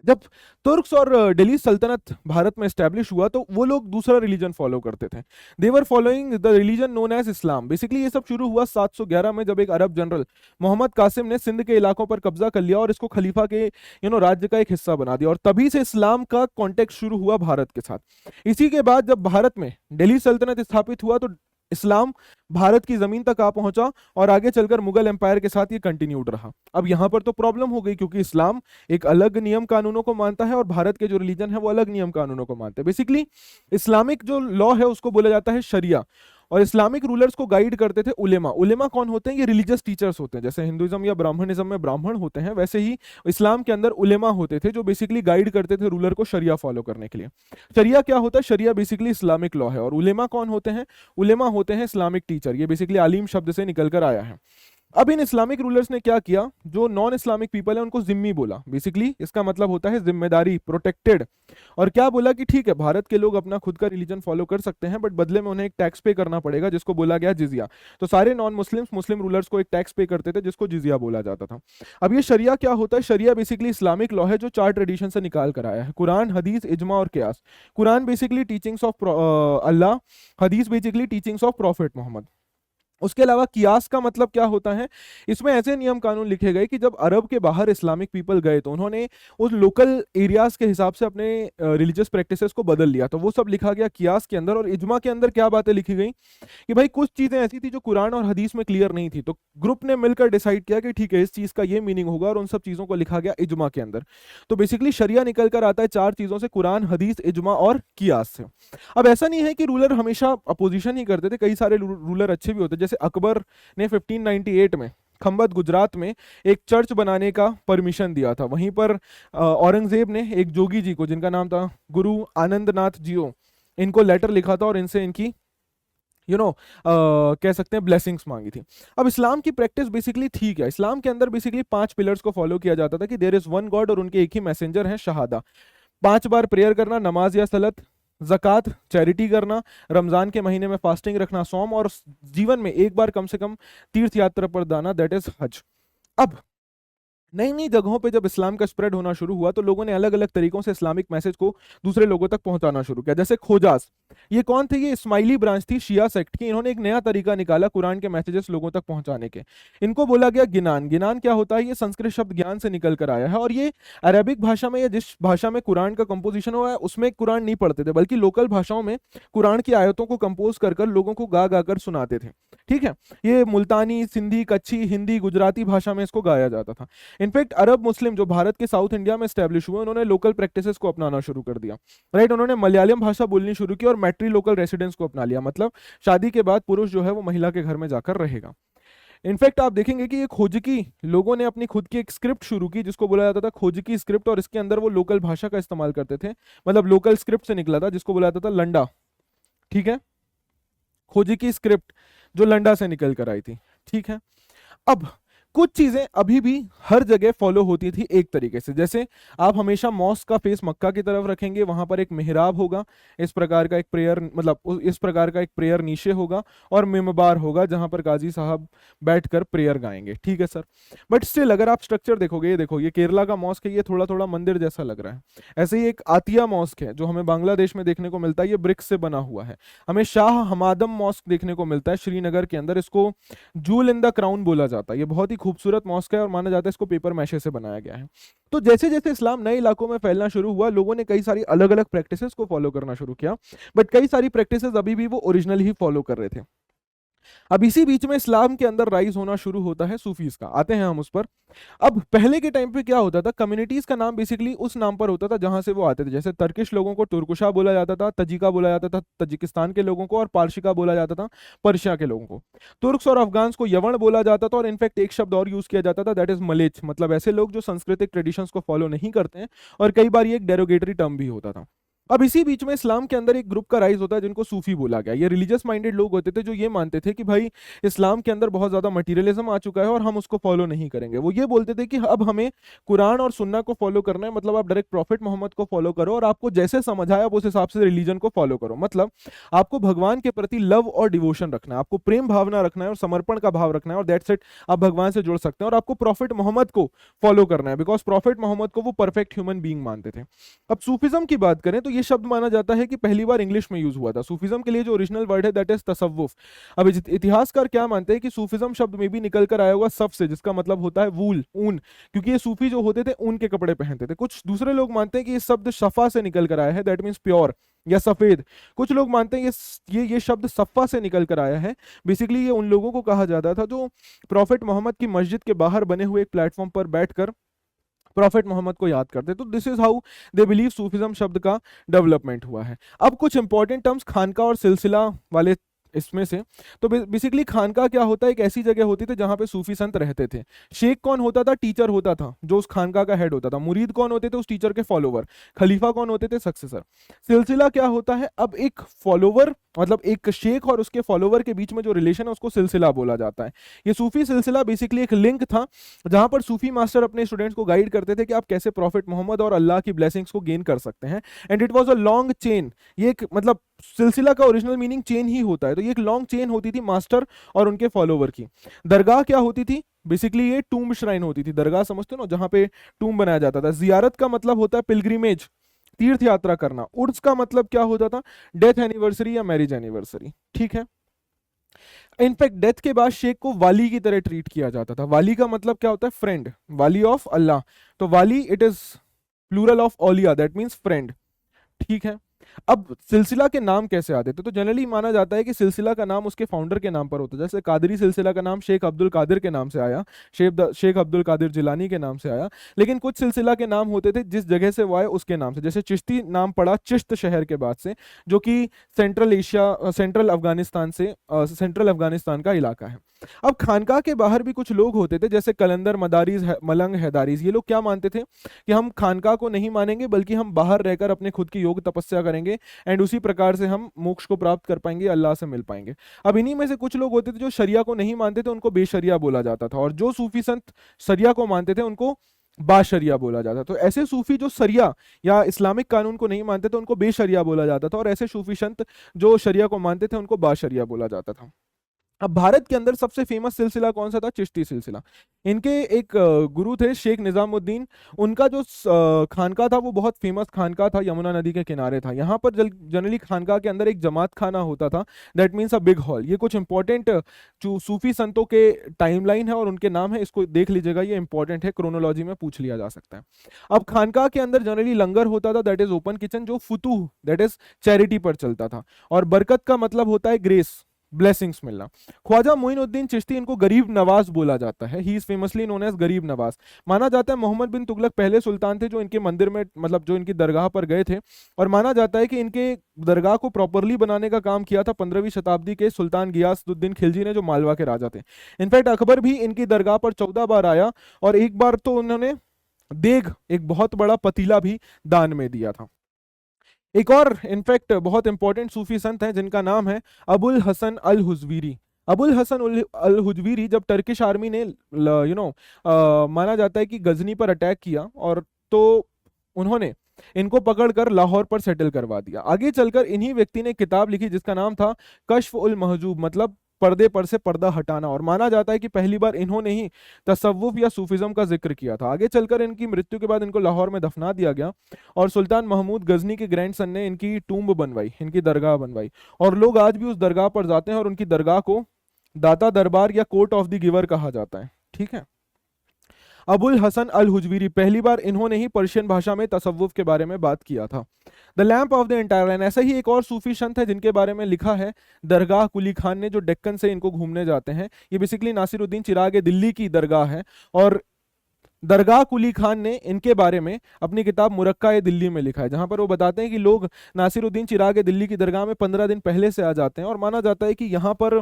जब तुर्क्स और दिल्ली सल्तनत भारत में स्टैब्लिश हुआ तो वो लोग दूसरा रिलीजन फॉलो करते थे। They were following the religion known as Islam. Basically ये सब शुरू हुआ 711 में, जब एक अरब जनरल मोहम्मद कासिम ने सिंध के इलाकों पर कब्जा कर लिया और इसको खलीफा के राज्य का एक हिस्सा बना दिया, और तभी से इस्लाम का कॉन्टेक्ट शुरू हुआ भारत के साथ। इसी के बाद जब भारत में दिल्ली सल्तनत स्थापित हुआ तो इस्लाम भारत की जमीन तक आ पहुंचा और आगे चलकर मुगल एम्पायर के साथ ये कंटिन्यूड रहा। अब यहां पर तो प्रॉब्लम हो गई, क्योंकि इस्लाम एक अलग नियम कानूनों को मानता है और भारत के जो रिलीजन है वो अलग नियम कानूनों को मानते हैं। बेसिकली इस्लामिक जो लॉ है उसको बोला जाता है शरिया, और इस्लामिक रूलर्स को गाइड करते थे उलेमा। उलेमा कौन होते हैं? ये रिलीजियस टीचर्स होते हैं। जैसे हिंदुइज्म या ब्राह्मणिज्म में ब्राह्मण होते हैं, वैसे ही इस्लाम के अंदर उलेमा होते थे जो बेसिकली गाइड करते थे रूलर को शरिया फॉलो करने के लिए। शरिया क्या होता है? शरिया बेसिकली इस्लामिक लॉ है। और उलेमा कौन होते हैं? उलेमा होते हैं इस्लामिक टीचर। ये बेसिकली आलिम शब्द से निकल कर आया है। अब इन इस्लामिक रूलर्स ने क्या किया, जो नॉन इस्लामिक पीपल है उनको जिम्मी बोला। बेसिकली इसका मतलब होता है जिम्मेदारी, प्रोटेक्टेड। और क्या बोला कि ठीक है, भारत के लोग अपना खुद का रिलीजन फॉलो कर सकते हैं, बट बदले में उन्हें एक टैक्स पे करना पड़ेगा जिसको बोला गया जिजिया। तो सारे नॉन मुस्लिम्स मुस्लिम रूलर्स को एक टैक्स पे करते थे जिसको जिजिया बोला जाता था। अब ये शरिया क्या होता है? शरिया बेसिकली इस्लामिक लॉ है जो 4 ट्रेडिशन से निकाल कर आया है: कुरान, हदीस, इजमा और कियास। Quran basically teachings of Allah, हदीस basically teachings of prophet Muhammad. उसके अलावा कियास का मतलब क्या होता है? इसमें ऐसे नियम कानून लिखे गए कि जब अरब के बाहर इस्लामिक पीपल गए तो उन्होंने उस लोकल एरियाज के हिसाब से अपने रिलीजियस प्रैक्टिसेस को बदल लिया, तो वो सब लिखा गया कियास के अंदर। और इजमा के अंदर क्या बातें लिखी गई कि भाई कुछ चीजें ऐसी थी जो कुरान और हदीस में क्लियर नहीं थी, तो ग्रुप ने मिलकर डिसाइड किया कि ठीक है इस चीज का ये मीनिंग होगा, और उन सब चीजों को लिखा गया इजमा के अंदर। तो बेसिकली शरिया निकल कर आता है 4 चीजों से: कुरान, हदीस, इजमा और कियास से। अब ऐसा नहीं है कि रूलर हमेशा अपोजिशन ही करते थे, कई सारे रूलर अच्छे भी होते। जैसे अकबर ने 1598 में खंबत गुजरात में एक चर्च बनाने का परमिशन दिया था। वहीं पर औरंगजेब ने एक जोगी जी को, जिनका नाम था गुरु आनंदनाथ जियो, इनको लेटर लिखा था और इनसे इनकी कह सकते हैं ब्लेसिंग्स मांगी थी। अब इस्लाम की प्रैक्टिस बेसिकली ठीक है। इस्लाम के अंदर बेसिकली 5 पिलर्स को फॉलो किया जाता था कि देयर इज वन गॉड और उनके एक ही मैसेंजर हैं, शहादा। 5 बार प्रेयर करना, नमाज या सलत, ज़कात, चैरिटी करना, रमजान के महीने में फास्टिंग रखना, सौम, और जीवन में एक बार कम से कम तीर्थ यात्रा पर जाना, दैट इज हज। अब नई नई जगहों पे जब इस्लाम का स्प्रेड होना शुरू हुआ तो लोगों ने अलग अलग तरीकों से इस्लामिक मैसेज को दूसरे लोगों तक पहुंचाना शुरू किया। जैसे खोजास, ये कौन थे? ये इस्माइली ब्रांच थी शिया सेक्ट की। इन्होंने एक नया तरीका निकाला कुरान के मैसेजेस लोगों तक पहुंचाने के। इनको बोला गया गिनान। गिनान क्या होता है? ये संस्कृत शब्द ज्ञान से निकल कर आया है, और ये अरेबिक भाषा में या जिस भाषा में कुरान का कंपोजिशन हुआ है उसमें कुरान नहीं पढ़ते थे, बल्कि लोकल भाषाओं में कुरान की आयतों को कंपोज कर कर लोगों को गा गा कर सुनाते थे। ठीक है, ये मुल्तानी, सिंधी, कच्छी, हिंदी, गुजराती भाषा में इसको गाया जाता था। इनफैक्ट अरब मुस्लिम जो भारत के साउथ इंडिया में स्टैब्लिश हुए, उन्होंने लोकल प्रैक्टिसेस को अपनाना शुरू कर दिया। राइट, उन्होंने मलयालम भाषा बोलनी शुरू की और मैट्री लोकल रेसिडेंस को अपना लिया। मतलब शादी के बाद पुरुष जो है वो महिला के घर में जाकर रहेगा। इनफैक्ट आप देखेंगे कि ये खोजकी लोगों ने अपनी खुद की एक स्क्रिप्ट शुरू की जिसको बोला जाता था खोजकी स्क्रिप्ट, और इसके अंदर वो लोकल भाषा का इस्तेमाल करते थे। मतलब लोकल स्क्रिप्ट से निकला था जिसको बोला जाता था लंडा। ठीक है, खोजकी स्क्रिप्ट जो लंडा से निकल कर आई थी। ठीक है, अब कुछ चीजें अभी भी हर जगह फॉलो होती थी एक तरीके से। जैसे आप हमेशा मॉस्क का फेस मक्का की तरफ रखेंगे, वहां पर एक मेहराब होगा, इस प्रकार का एक प्रेयर, मतलब इस प्रकार का एक प्रेयर नीशे होगा, और मिंबर होगा जहां पर काजी साहब बैठकर प्रेयर गाएंगे। ठीक है सर, बट स्टिल अगर आप स्ट्रक्चर देखोगे, ये देखो, ये केरला का मॉस्क है, ये थोड़ा थोड़ा मंदिर जैसा लग रहा है। ऐसे ही एक आतिया मॉस्क है जो हमें बांग्लादेश में देखने को मिलता है, ये ब्रिक्स से बना हुआ है। हमें शाह हमादम मॉस्क देखने को मिलता है श्रीनगर के अंदर, इसको जूल इन द क्राउन बोला जाता है। ये बहुत ही खूबसूरत मॉस्क है और माना जाता है इसको पेपर मैशे से बनाया गया है। तो जैसे जैसे इस्लाम नए इलाकों में फैलना शुरू हुआ, लोगों ने कई सारी अलग अलग प्रैक्टिसेस को फॉलो करना शुरू किया, बट कई सारी प्रैक्टिसेस अभी भी वो ओरिजिनल ही फॉलो कर रहे थे। अब इसी बीच में इस्लाम के अंदर राइज होना शुरू होता है सूफीज का। आते हैं हम उस पर। अब पहले के टाइम पे क्या होता था, कम्युनिटीज का नाम बेसिकली उस नाम पर होता था जहां से वो आते थे। जैसे तर्किश लोगों को तुर्कुशा बोला जाता था, तजिका बोला जाता था तजिकिस्तान के लोगों को, और पारशिका बोला जाता था पर्शिया के लोगों को। तुर्क्स और अफगान्स को यवण बोला जाता था, और इनफैक्ट एक शब्द और यूज किया जाता था, दैट इज मलेच। मतलब ऐसे लोग जो सांस्कृतिक ट्रेडिशंस को फॉलो नहीं करते हैं, और कई बार ये एक डेरोगेटरी टर्म भी होता था। अब इसी बीच में इस्लाम के अंदर एक ग्रुप का राइज होता है जिनको सूफी बोला गया। ये रिलीजियस माइंडेड लोग होते थे जो ये मानते थे कि भाई इस्लाम के अंदर बहुत ज्यादा मटीरियलिज्म आ चुका है और हम उसको फॉलो नहीं करेंगे। वो ये बोलते थे कि अब हमें कुरान और सुन्ना को फॉलो करना है, मतलब आप डायरेक्ट प्रॉफिट मोहम्मद को फॉलो करो और आपको जैसे समझ आया उस हिसाब से रिलीजन को फॉलो करो। मतलब आपको भगवान के प्रति लव और डिवोशन रखना है, आपको प्रेम भावना रखना है और समर्पण का भाव रखना है, और दैट्स इट, आप भगवान से जुड़ सकते हैं। और आपको प्रॉफिट मोहम्मद को फॉलो करना है, बिकॉज प्रॉफिट मोहम्मद को वो परफेक्ट ह्यूमन बीइंग मानते थे। अब सूफिज्म की बात करें तो ये शब्द माना जाता है कि पहली बार इंग्लिश में यूज हुआ था। सूफिज्म के लिए जो ओरिजिनल वर्ड है दैट इज तसव्वुफ। अब इतिहासकार क्या मानते हैं कि सूफिज्म शब्द में भी निकल कर आया हुआ सफ से, जिसका मतलब होता है वूल, ऊन, क्योंकि ये सूफी जो होते थे ऊन के कपड़े पहनते थे। कुछ दूसरे लोग मानते हैं कि ये शब्द शफा से निकल कर आया है, दैट मीन्स प्योर या सफेद। कुछ लोग मानते हैं ये शब्द सफ़ा से निकल कर आया है। बेसिकली ये उन लोगों को कहा जाता था जो प्रॉफिट मोहम्मद की मस्जिद के बाहर बने हुए एक प्लेटफॉर्म पर बैठकर प्रॉफिट मोहम्मद को याद करते। तो this is how they believe Sufism शब्द का डेवलपमेंट हुआ है। अब कुछ इंपॉर्टेंट टर्म्स खानका और सिलसिला वाले इसमें से। तो बेसिकली खानका क्या होता है, एक ऐसी जगह होती थी जहां पे सूफी संत रहते थे। शेख कौन होता था, टीचर होता था जो उस खानका का हेड होता था। मुरीद कौन होते थे, उस टीचर के फॉलोवर। खलीफा कौन होते थे, सक्सेसर। सिलसिला क्या होता है, अब एक फॉलोवर मतलब एक शेख और उसके फॉलोवर के बीच में जो रिलेशन है उसको सिलसिला बोला जाता है। ये सूफी सिलसिला बेसिकली एक लिंक था जहां पर सूफी मास्टर अपने स्टूडेंट्स को गाइड करते थे कि आप कैसे प्रॉफिट मोहम्मद और अल्लाह की ब्लेसिंग्स को गेन कर सकते हैं। And it was a long chain. ये एक मतलब सिलसिला का ओरिजिनल मीनिंग चेन ही होता है, तो ये एक लॉन्ग चेन होती थी मास्टर और उनके फॉलोवर की। दरगाह क्या होती थी, बेसिकली ये टूम्ब श्राइन होती थी। दरगाह समझते हो ना, जहां पे टूम्ब बनाया जाता था। जियारत का मतलब होता है पिलग्रिमेज, तीर्थ यात्रा करना। उर्स का मतलब क्या होता था, डेथ एनिवर्सरी या मैरिज एनिवर्सरी। ठीक है। इनफैक्ट डेथ के बाद शेख को वाली की तरह ट्रीट किया जाता था। वाली का मतलब क्या होता है, फ्रेंड, वाली ऑफ अल्लाह। तो वाली इट इज प्लूरल ऑफ औलिया, दैट मीन्स फ्रेंड। ठीक है। अब सिलसिला के नाम कैसे आते थे, तो जनरली माना जाता है कि सिलसिला का नाम उसके फाउंडर के नाम पर होता है। जैसे कादरी सिलसिला का नाम शेख अब्दुल कादिर के नाम से आया, शेख अब्दुल कादिर जिलानी के नाम से आया। लेकिन कुछ सिलसिला के नाम होते थे जिस जगह से वो आए उसके नाम से। जैसे चिश्ती नाम पड़ा चिश्त शहर के बाद से, जो कि सेंट्रल अफगानिस्तान का इलाका है। अब खानका के बाहर भी कुछ लोग होते थे, जैसे कलंदर, मदारीज, मलंग, हैदारीज। ये लोग क्या मानते थे कि हम खानका को नहीं मानेंगे, बल्कि हम बाहर रहकर अपने खुद की योग तपस्या करेंगे एंड उसी प्रकार से हम मोक्ष को प्राप्त कर पाएंगे, अल्लाह से मिल पाएंगे। अब इन्हीं में से कुछ लोग होते थे जो शरिया को नहीं मानते थे, उनको बेशरिया बोला जाता था। और जो सूफी संत शरिया को मानते थे उनको बाशरिया बोला जाता। तो ऐसे सूफी जो शरिया या इस्लामिक कानून को नहीं मानते थे उनको बेशरिया बोला जाता था, और ऐसे सूफी संत जो शरिया को मानते थे उनको बाशरिया बोला जाता था। अब भारत के अंदर सबसे फेमस सिलसिला कौन सा था, चिश्ती सिलसिला। इनके एक गुरु थे शेख निजामुद्दीन। उनका जो खानका था वो बहुत फेमस खानका था, यमुना नदी के किनारे था। यहाँ पर जनरली खानका के अंदर एक जमात खाना होता था, that means a big hall. ये कुछ इंपॉर्टेंट जो सूफी संतों के टाइमलाइन है और उनके नाम है, इसको देख लीजिएगा, ये इंपॉर्टेंट है, क्रोनोलॉजी में पूछ लिया जा सकता है। अब खानका के अंदर जनरली लंगर होता था, दैट इज ओपन किचन, जो फुतूह दैट इज चैरिटी पर चलता था। और बरकत का मतलब होता है ग्रेस, ब्लेसिंग्स मिलना। ख्वाजा मोइनुद्दीन चिश्ती, इनको गरीब नवाज बोला जाता है। He is famously known as Garib Nawaz. माना जाता है मोहम्मद बिन तुगलक पहले सुल्तान थे जो इनके मंदिर में मतलब जो इनकी दरगाह पर गए थे, और माना जाता है कि इनके दरगाह को प्रॉपरली बनाने का काम किया था 15वीं शताब्दी के सुल्तान गियासुद्दीन खिलजी ने, जो मालवा के राजा थे। इनफैक्ट अकबर भी इनकी दरगाह पर 14 बार आया, और एक बार तो उन्होंने देग, एक बहुत बड़ा पतीला भी दान में दिया था। एक और इनफैक्ट बहुत इंपॉर्टेंट सूफी संत हैं जिनका नाम है अबुल हसन अल हुजवीरी। अबुल हसन अल हुजवीरी जब टर्किश आर्मी ने माना जाता है कि गजनी पर अटैक किया, और तो उन्होंने इनको पकड़कर लाहौर पर सेटल करवा दिया। आगे चलकर इन्हीं व्यक्ति ने किताब लिखी जिसका नाम था कश्फ उल महजूब, मतलब पर्दे पर से पर्दा हटाना। और माना जाता है कि पहली बार इन्होंने ही तसव्वुफ या सूफिज्म का जिक्र किया था। आगे चलकर इनकी मृत्यु के बाद इनको लाहौर में दफना दिया गया, और सुल्तान महमूद गजनी के ग्रैंडसन ने इनकी टूम्ब बनवाई, इनकी दरगाह बनवाई। और लोग आज भी उस दरगाह पर जाते हैं, और उनकी दरगाह को दाता दरबार या कोर्ट ऑफ द गिवर कहा जाता है। ठीक है। अबुल हसन अल हुजवीरी, पहली बार इन्होंने ही पर्शियन भाषा में तसव्वुफ के बारे में बात किया था। The lamp of the entire line, ऐसा ही एक और सूफी संत है जिनके बारे में लिखा है दरगाह कुली खान ने, जो डेक्कन से इनको घूमने जाते हैं। ये बेसिकली नासिरुद्दीन चिराग दिल्ली की दरगाह है, और दरगाह कुली खान ने इनके बारे में अपनी किताब मुरक्का दिल्ली में लिखा है, जहां पर वो बताते हैं कि लोग नासिरुद्दीन चिराग दिल्ली की दरगाह में 15 दिन पहले से आ जाते हैं, और माना जाता है कि यहाँ पर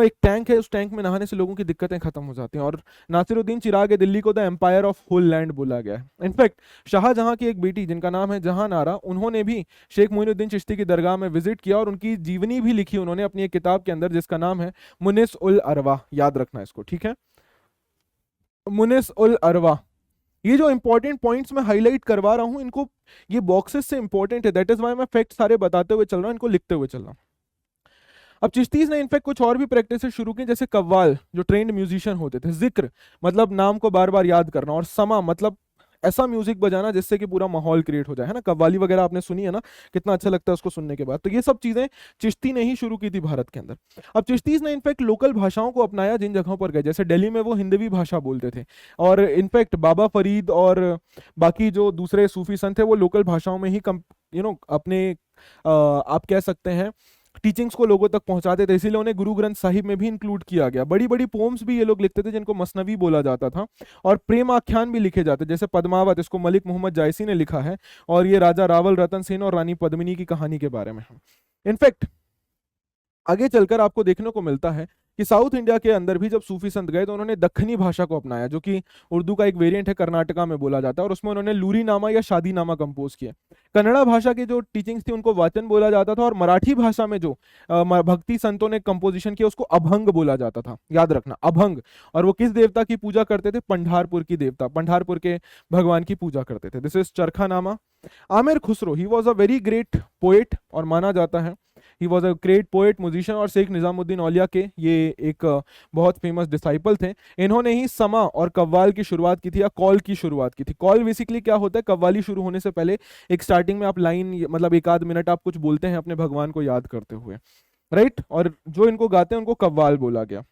एक टैंक है, उस टैंक में नहाने से लोगों की दिक्कतें खत्म हो जाती हैं। और नासिरुद्दीन चिराग दिल्ली को the empire of whole land बोला गया है। इनफैक्ट शाहजहां की एक बेटी जिनका नाम है जहां आरा, उन्होंने भी शेख मोइनुद्दीन चिश्ती की दरगाह में विजिट किया, और उनकी जीवनी भी लिखी उन्होंने अपनी एक किताब के अंदर जिसका नाम है मुनिस उल अरवा। याद रखना इसको, ठीक है, मुनिस उल अरवा। ये जो इंपॉर्टेंट पॉइंट्स मैं हाईलाइट करवा रहा हूं, इनको ये बॉक्सेस से इंपॉर्टेंट है, दैट इज व्हाई मैं फैक्ट सारे बताते हुए चल रहा हूं, इनको लिखते हुए चल रहा हूं। अब चिश्तीज ने इनफैक्ट कुछ और भी प्रैक्टिस शुरू की, जैसे कव्वाल जो ट्रेंड म्यूजिशियन होते थे, जिक्र मतलब नाम को बार बार याद करना, और समा मतलब ऐसा म्यूजिक बजाना जिससे कि पूरा माहौल क्रिएट हो जाए, है ना। कव्वाली वगैरह आपने सुनी है ना, कितना अच्छा लगता है उसको सुनने के बाद। तो ये सब चीजें चिश्ती ने ही शुरू की थी भारत के अंदर। अब चिश्तीज ने इनफैक्ट लोकल भाषाओं को अपनाया जिन जगहों पर गए, जैसे दिल्ली में वो हिंदवी भाषा बोलते थे, और इनफैक्ट बाबा फरीद और बाकी जो दूसरे सूफी संत थे वो लोकल भाषाओं में ही अपने आप कह सकते हैं टीचिंग्स को लोगों तक पहुंचाते थे। इसीलिए उन्हें गुरु ग्रंथ साहिब में भी इंक्लूड किया गया। बड़ी बड़ी पोम्स भी ये लोग लिखते थे जिनको मसनवी बोला जाता था, और प्रेम आख्यान भी लिखे जाते, जैसे पद्मावत, इसको मलिक मोहम्मद जायसी ने लिखा है, और ये राजा रावल रतन सेन और रानी पद्मिनी की कहानी के बारे में है। इनफैक्ट आगे चलकर आपको देखने को मिलता है कि साउथ इंडिया के अंदर भी जब सूफी संत गए तो उन्होंने दक्खनी भाषा को अपनाया, जो कि उर्दू का एक वेरिएंट है, कर्नाटका में बोला जाता है, और उसमें उन्होंने लूरी नामा या शादी नामा कंपोज किया। कन्नड़ा भाषा की जो टीचिंग्स थी उनको वाचन बोला जाता था, और मराठी भाषा में जो भक्ति संतों ने कंपोजिशन किया उसको अभंग बोला जाता था, याद रखना, अभंग। और वो किस देवता की पूजा करते थे? पंढारपुर की देवता, पंढारपुर के भगवान की पूजा करते थे। दिस इज चरखा नामा। Aamir Khusro, he was a very great poet, और माना जाता है he was a great poet, musician, और शेख निजामुद्दीन औलिया के ये एक बहुत फेमस डिसाइपल थे। इन्होंने ही समा और कव्वाल की शुरुआत की थी, या कॉल की शुरुआत की थी। कॉल बेसिकली क्या होता है? कव्वाली शुरू होने से पहले एक स्टार्टिंग में आप लाइन, मतलब एक आध मिनट आप कुछ बोलते हैं अपने भगवान को याद करते हुए, राइट। और जो इनको गाते हैं उनको कव्वाल बोला गया।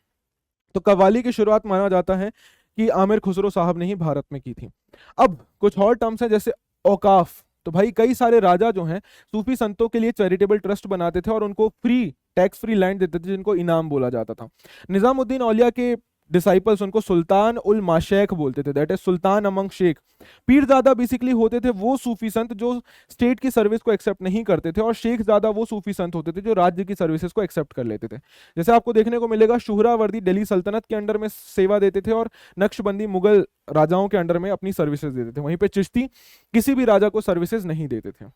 तो कव्वाली की शुरुआत माना जाता है कि आमिर खुसरो साहब ने ही भारत में की थी। अब कुछ और टर्म्स हैं, जैसे औकाफ। तो भाई कई सारे राजा जो हैं सूफी संतों के लिए चैरिटेबल ट्रस्ट बनाते थे और उनको फ्री, टैक्स फ्री लैंड देते थे, जिनको इनाम बोला जाता था। निजामुद्दीन औलिया के डिसाइपल्स उनको सुल्तान उल माशेख बोलते थे, that is sultan among sheikh. पीरजादा बेसिकली होते थे वो सूफी संत जो स्टेट की सर्विस को एक्सेप्ट नहीं करते थे, और शेख ज़्यादा वो सूफी संत होते थे जो राज्य की सर्विसेज को एक्सेप्ट कर लेते थे। जैसे आपको देखने को मिलेगा शुहरावर्दी दिल्ली सल्तनत के अंडर में सेवा देते थे, और नक्शबंदी मुगल राजाओं के अंडर में अपनी सर्विसेज देते थे। वहीं पे चिश्ती किसी भी राजा को सर्विसेज नहीं देते थे,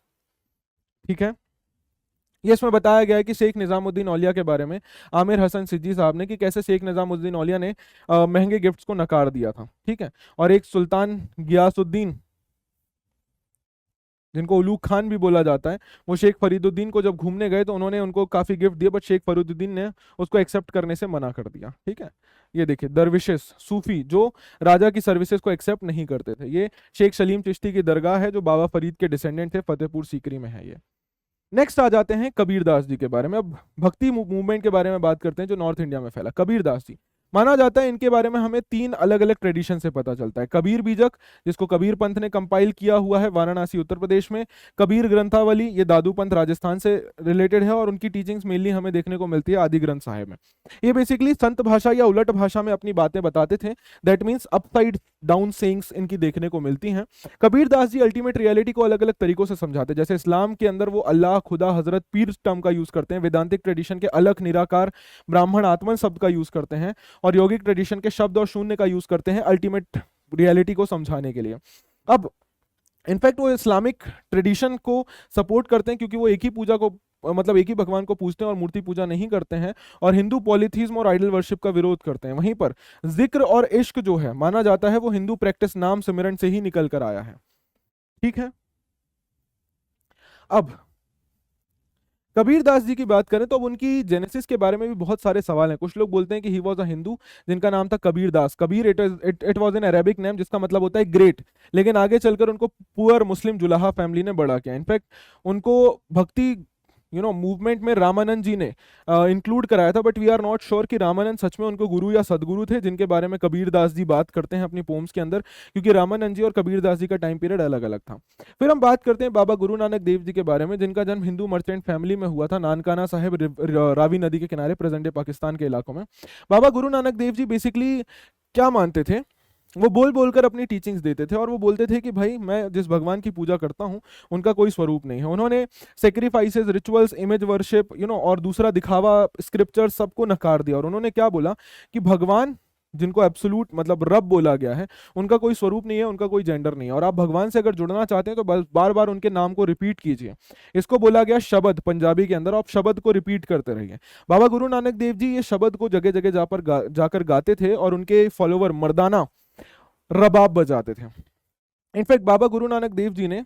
ठीक है। ये इसमें बताया गया है कि शेख निजामुद्दीन औलिया के बारे में आमिर हसन सिद्दी साहब ने, कि कैसे शेख निजामुद्दीन औलिया ने महंगे गिफ्ट्स को नकार दिया था, ठीक है। और एक सुल्तान गियासुद्दीन, जिनको उलूग खान भी बोला जाता है, वो शेख फरीदुद्दीन को जब घूमने गए तो उन्होंने उनको काफी गिफ्ट दिए, बट शेख फरीदुद्दीन ने उसको एक्सेप्ट करने से मना कर दिया, ठीक है। ये देखिए दरविशेस, सूफी जो राजा की सर्विसेज को एक्सेप्ट नहीं करते थे। ये शेख सलीम चिश्ती की दरगाह है जो बाबा फरीद के डिसेंडेंट थे, फतेहपुर सीकरी में है ये। नेक्स्ट आ जाते हैं कबीरदास जी के बारे में। अब भक्ति मूवमेंट के बारे में बात करते हैं जो नॉर्थ इंडिया में फैला। कबीरदास जी, माना जाता है इनके बारे में हमें 3 अलग अलग ट्रेडिशन से पता चलता है। कबीर बीजक, जिसको कबीर पंथ ने कंपाइल किया हुआ है वाराणसी उत्तर प्रदेश में। कबीर ग्रंथावली, ये दादू पंथ राजस्थान से रिलेटेड है, और उनकी टीचिंग्स मेनली हमें देखने को मिलती है आदि ग्रंथ साहिब में। ये बेसिकली संत भाषा या उलट भाषा में अपनी बातें बताते थे, that means upside down sayings इनकी देखने को मिलती हैं। कबीरदास जी अल्टीमेट रियलिटी को अलग अलग तरीकों से समझाते हैं। जैसे इस्लाम के अंदर वो अल्लाह, खुदा, हजरत, पीर टर्म का यूज करते हैं। वेदांतिक ट्रेडिशन के अलग, निराकार, ब्राह्मण, आत्मन शब्द का यूज करते हैं, और योगिक ट्रेडिशन के शब्द और शून्य का यूज करते हैं अल्टीमेट रियलिटी को समझाने के लिए। अब इनफैक्ट वो इस्लामिक ट्रेडिशन को सपोर्ट करते हैं, क्योंकि वो एक ही पूजा को, मतलब एक ही भगवान को पूजते हैं और मूर्ति पूजा नहीं करते हैं, और हिंदू पॉलीथीज्म और आइडल वर्शिप का विरोध करते हैं। वहीं पर जिक्र और इश्क जो है माना जाता है वो हिंदू प्रैक्टिस नाम सिमरन से ही निकल कर आया है, ठीक है। अब कबीरदास जी की बात करें तो अब उनकी जेनेसिस के बारे में भी बहुत सारे सवाल हैं। कुछ लोग बोलते हैं कि ही वॉज अ हिंदू जिनका नाम था Kabirdas. Kabir it was an Arabic name जिसका मतलब होता है ग्रेट, लेकिन आगे चलकर उनको पुअर मुस्लिम जुलाहा फैमिली ने बड़ा किया। इनफैक्ट उनको भक्ति मूवमेंट में रामानंद जी ने इंक्लूड कराया था, but we are not sure कि रामानंद सच में उनको गुरु या सदगुरु थे, जिनके बारे में कबीरदास जी बात करते हैं अपनी पोम्स के अंदर, क्योंकि रामानंद जी और कबीरदास जी का टाइम पीरियड अलग अलग था। फिर हम बात करते हैं बाबा गुरु नानक देव जी के बारे में, जिनका जन्म हिंदू मर्चेंट फैमिली में हुआ था, नानकाना साहिब, रावी नदी के किनारे, प्रेजेंट डे पाकिस्तान के इलाकों में। बाबा गुरु नानक देव जी बेसिकली क्या मानते थे? वो बोल बोलकर अपनी टीचिंग्स देते थे, और वो बोलते थे कि भाई मैं जिस भगवान की पूजा करता हूँ उनका कोई स्वरूप नहीं है। उन्होंने सेक्रीफाइसेस, रिचुअल्स, इमेज वर्शिप और दूसरा दिखावा, स्क्रिप्चर, सबको नकार दिया। और उन्होंने क्या बोला कि भगवान जिनको एब्सोल्यूट मतलब रब बोला गया है, उनका कोई स्वरूप नहीं है, उनका कोई जेंडर नहीं है, और आप भगवान से अगर जुड़ना चाहते हैं तो बस बार बार उनके नाम को रिपीट कीजिए। इसको बोला गया शब्द, पंजाबी के अंदर आप शब्द को रिपीट करते रहिए। बाबा गुरु नानक देव जी ये शब्द को जगह जगह जाकर गाते थे, और उनके फॉलोवर मर्दाना रबाब बजाते थे। इनफैक्ट बाबा गुरु नानक देव जी ने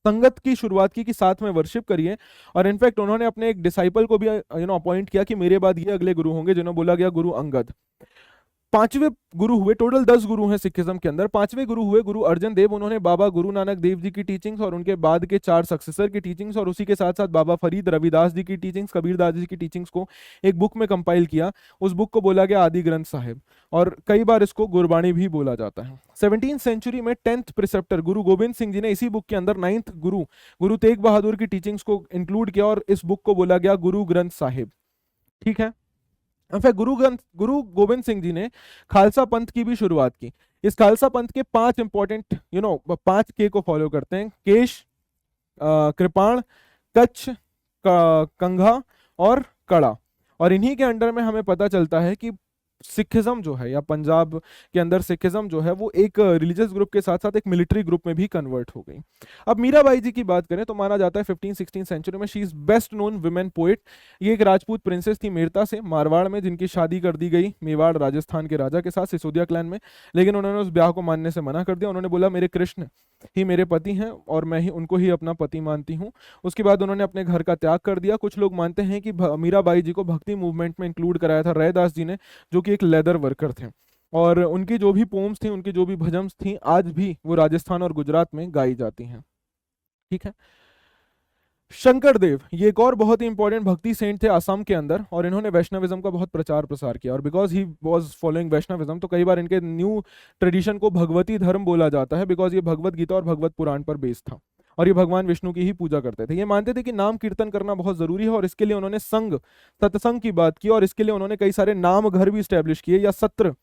संगत की शुरुआत की कि साथ में वर्शिप करिए, और इनफैक्ट उन्होंने अपने एक डिसाइपल को भी अपॉइंट किया कि मेरे बाद ये अगले गुरु होंगे, जिन्हें बोला गया गुरु अंगद। पांचवें गुरु हुए, टोटल 10 गुरु हैं सिखिज्म के अंदर। पांचवें गुरु हुए गुरु अर्जन देव, उन्होंने बाबा गुरु नानक देव जी की टीचिंग्स और उनके बाद के 4 सक्सेसर की टीचिंग्स और उसी के साथ साथ बाबा फरीद रविदास जी की टीचिंग्स, कबीरदास जी की टीचिंग्स को एक बुक में कंपाइल किया। उस बुक को बोला गया आदि ग्रंथ साहिब, और कई बार इसको गुरबाणी भी बोला जाता है। 17वीं सेंचुरी में 10th प्रिसेप्टर गुरु गोविंद सिंह जी ने इसी बुक के अंदर 9th गुरु गुरु तेग बहादुर की टीचिंग्स को इंक्लूड किया और इस बुक को बोला गया गुरु ग्रंथ साहिब। ठीक है, फिर गुरु गोविंद सिंह जी ने खालसा पंथ की भी शुरुआत की। इस खालसा पंथ के 5 इंपॉर्टेंट 5 के को फॉलो करते हैं, केश, कृपाण, कच्छ, कंघा और कड़ा। और इन्हीं के अंडर में हमें पता चलता है कि सिखिज्म जो है, या पंजाब के अंदर सिखिज्म जो है, वो एक रिलीजियस ग्रुप के साथ साथ एक मिलिट्री ग्रुप में भी कन्वर्ट हो गई। अब मीराबाई जी की बात करें तो माना जाता है 15th-16th सेंचुरी में she is best known women poet. ये एक राजपूत प्रिंसेस थी मेरता से, मारवाड़ में, जिनकी शादी कर दी गई मेवाड़ राजस्थान के राजा के साथ सिसोदिया क्लैन में, लेकिन उन्होंने उस ब्याह को मानने से मना कर दिया। उन्होंने बोला मेरे कृष्ण ही मेरे पति हैं और मैं ही उनको ही अपना पति मानती हूँ। उसके बाद उन्होंने अपने घर का त्याग कर दिया। कुछ लोग मानते हैं कि मीराबाई जी को भक्ति मूवमेंट में इंक्लूड कराया था रैदास जी ने, जो कि एक लेदर वर्कर थे, और उनकी जो भी पोम्स थी, उनकी जो भी भजन्स थी, आज भी वो राजस्थान और गुजरात में गाई जाती हैं। ठीक है, शंकर देव, ये एक और बहुत ही इंपॉर्टेंट भक्ति सेंट थे आसाम के अंदर, और इन्होंने वैष्णविज्म का बहुत प्रचार प्रसार किया। और because he was following Vaishnavism, तो कई बार इनके न्यू ट्रेडिशन को भगवती धर्म बोला जाता है, बिकॉज ये भगवत गीता और भगवत पुराण पर बेस्ड था, और ये भगवान विष्णु की ही पूजा करते थे। ये मानते थे कि नाम कीर्तन करना बहुत जरूरी है, और इसके लिए उन्होंने संघ, सत्संग की बात की, और इसके लिए उन्होंने कई सारे नाम घर भी स्टैब्लिश किए, या सत्र,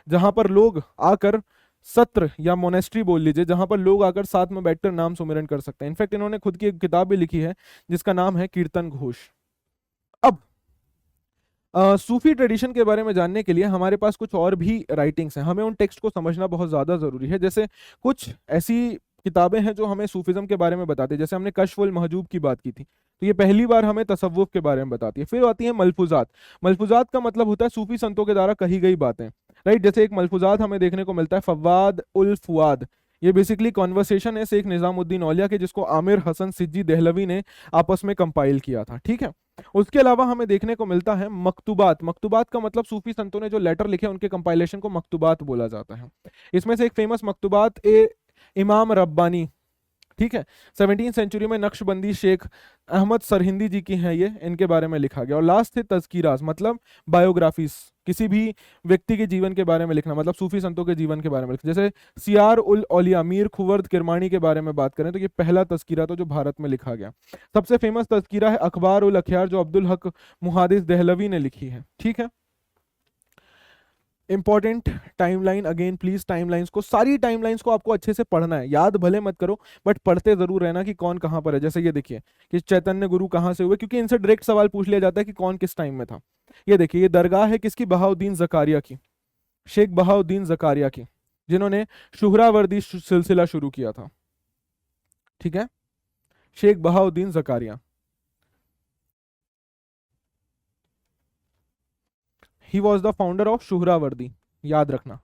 जहां पर लोग आकर, सत्र या मोनेस्ट्री बोल लीजिए, जहां पर लोग आकर साथ में बैठकर नाम सुमिरन कर सकते हैं। इनफैक्ट इन्होंने खुद की एक किताब भी लिखी है जिसका नाम है कीर्तन घोष। अब सूफी ट्रेडिशन के बारे में जानने के लिए हमारे पास कुछ और भी राइटिंग्स हैं। हमें उन टेक्स्ट को समझना बहुत ज्यादा जरूरी है। जैसे कुछ ऐसी किताबें हैं जो हमें सूफिज्म के बारे में बताती है, जैसे हमने कश्फुल महजूब की बात की थी, तो ये पहली बार हमें तसव्वुफ के बारे में बताती है। फिर आती है मलफूजात। मलफूजात का मतलब होता है सूफी संतों के द्वारा कही गई बातें, राइट। जैसे एक मलफूजात हमें देखने को मिलता है फवाद उल फुआद, ये बेसिकली कॉन्वर्सेशन है शेख निजामुद्दीन औलिया के, जिसको आमिर हसन सिज्जी देहलवी ने आपस में कंपाइल किया था। ठीक है, उसके अलावा हमें देखने को मिलता है मकतूबात। मकतूबात का मतलब सूफी संतों ने जो लेटर लिखे उनके कंपाइलेशन को मकतूबात बोला जाता है। इसमें से एक फेमस मकतूबात इमाम रब्बानी, ठीक है, 17वीं सेंचुरी में नक्शबंदी शेख अहमद सरहिंदी जी की हैं, ये इनके बारे में लिखा गया। और लास्ट थे तज़किरात, मतलब बायोग्राफीज, किसी भी व्यक्ति के जीवन के बारे में लिखना, मतलब सूफी संतों के जीवन के बारे में लिखना। जैसे सियार उल औलिया मीर खुवर्द किरमानी के बारे में बात करें तो ये पहला तज़किरा तो जो भारत में लिखा गया। सबसे फेमस तज़किरा है अखबार उल अखयार, जो अब्दुल हक मुहादिस देहलवी ने लिखी है। ठीक है, important timeline, again please timelines को, सारी टाइमलाइंस को आपको अच्छे से पढ़ना है, याद भले मत करो बट पढ़ते जरूर रहना कि कौन कहां पर है। जैसे ये देखिए कि चैतन्य गुरु कहां से हुए, क्योंकि इनसे डायरेक्ट सवाल पूछ लिया जाता है कि कौन किस टाइम में था। ये देखिए, ये दरगाह है किसकी, बहाउद्दीन जकारिया की, शेख बहाउद्दीन जकारिया की, जिन्होंने शुहरावर्दी सिलसिला शुरू किया था। ठीक है, Sheikh Bahauddin Zakariya, he was the founder of Suhrawardi, याद रखना,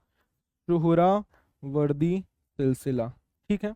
शुहरावर्दी सिलसिला। ठीक है,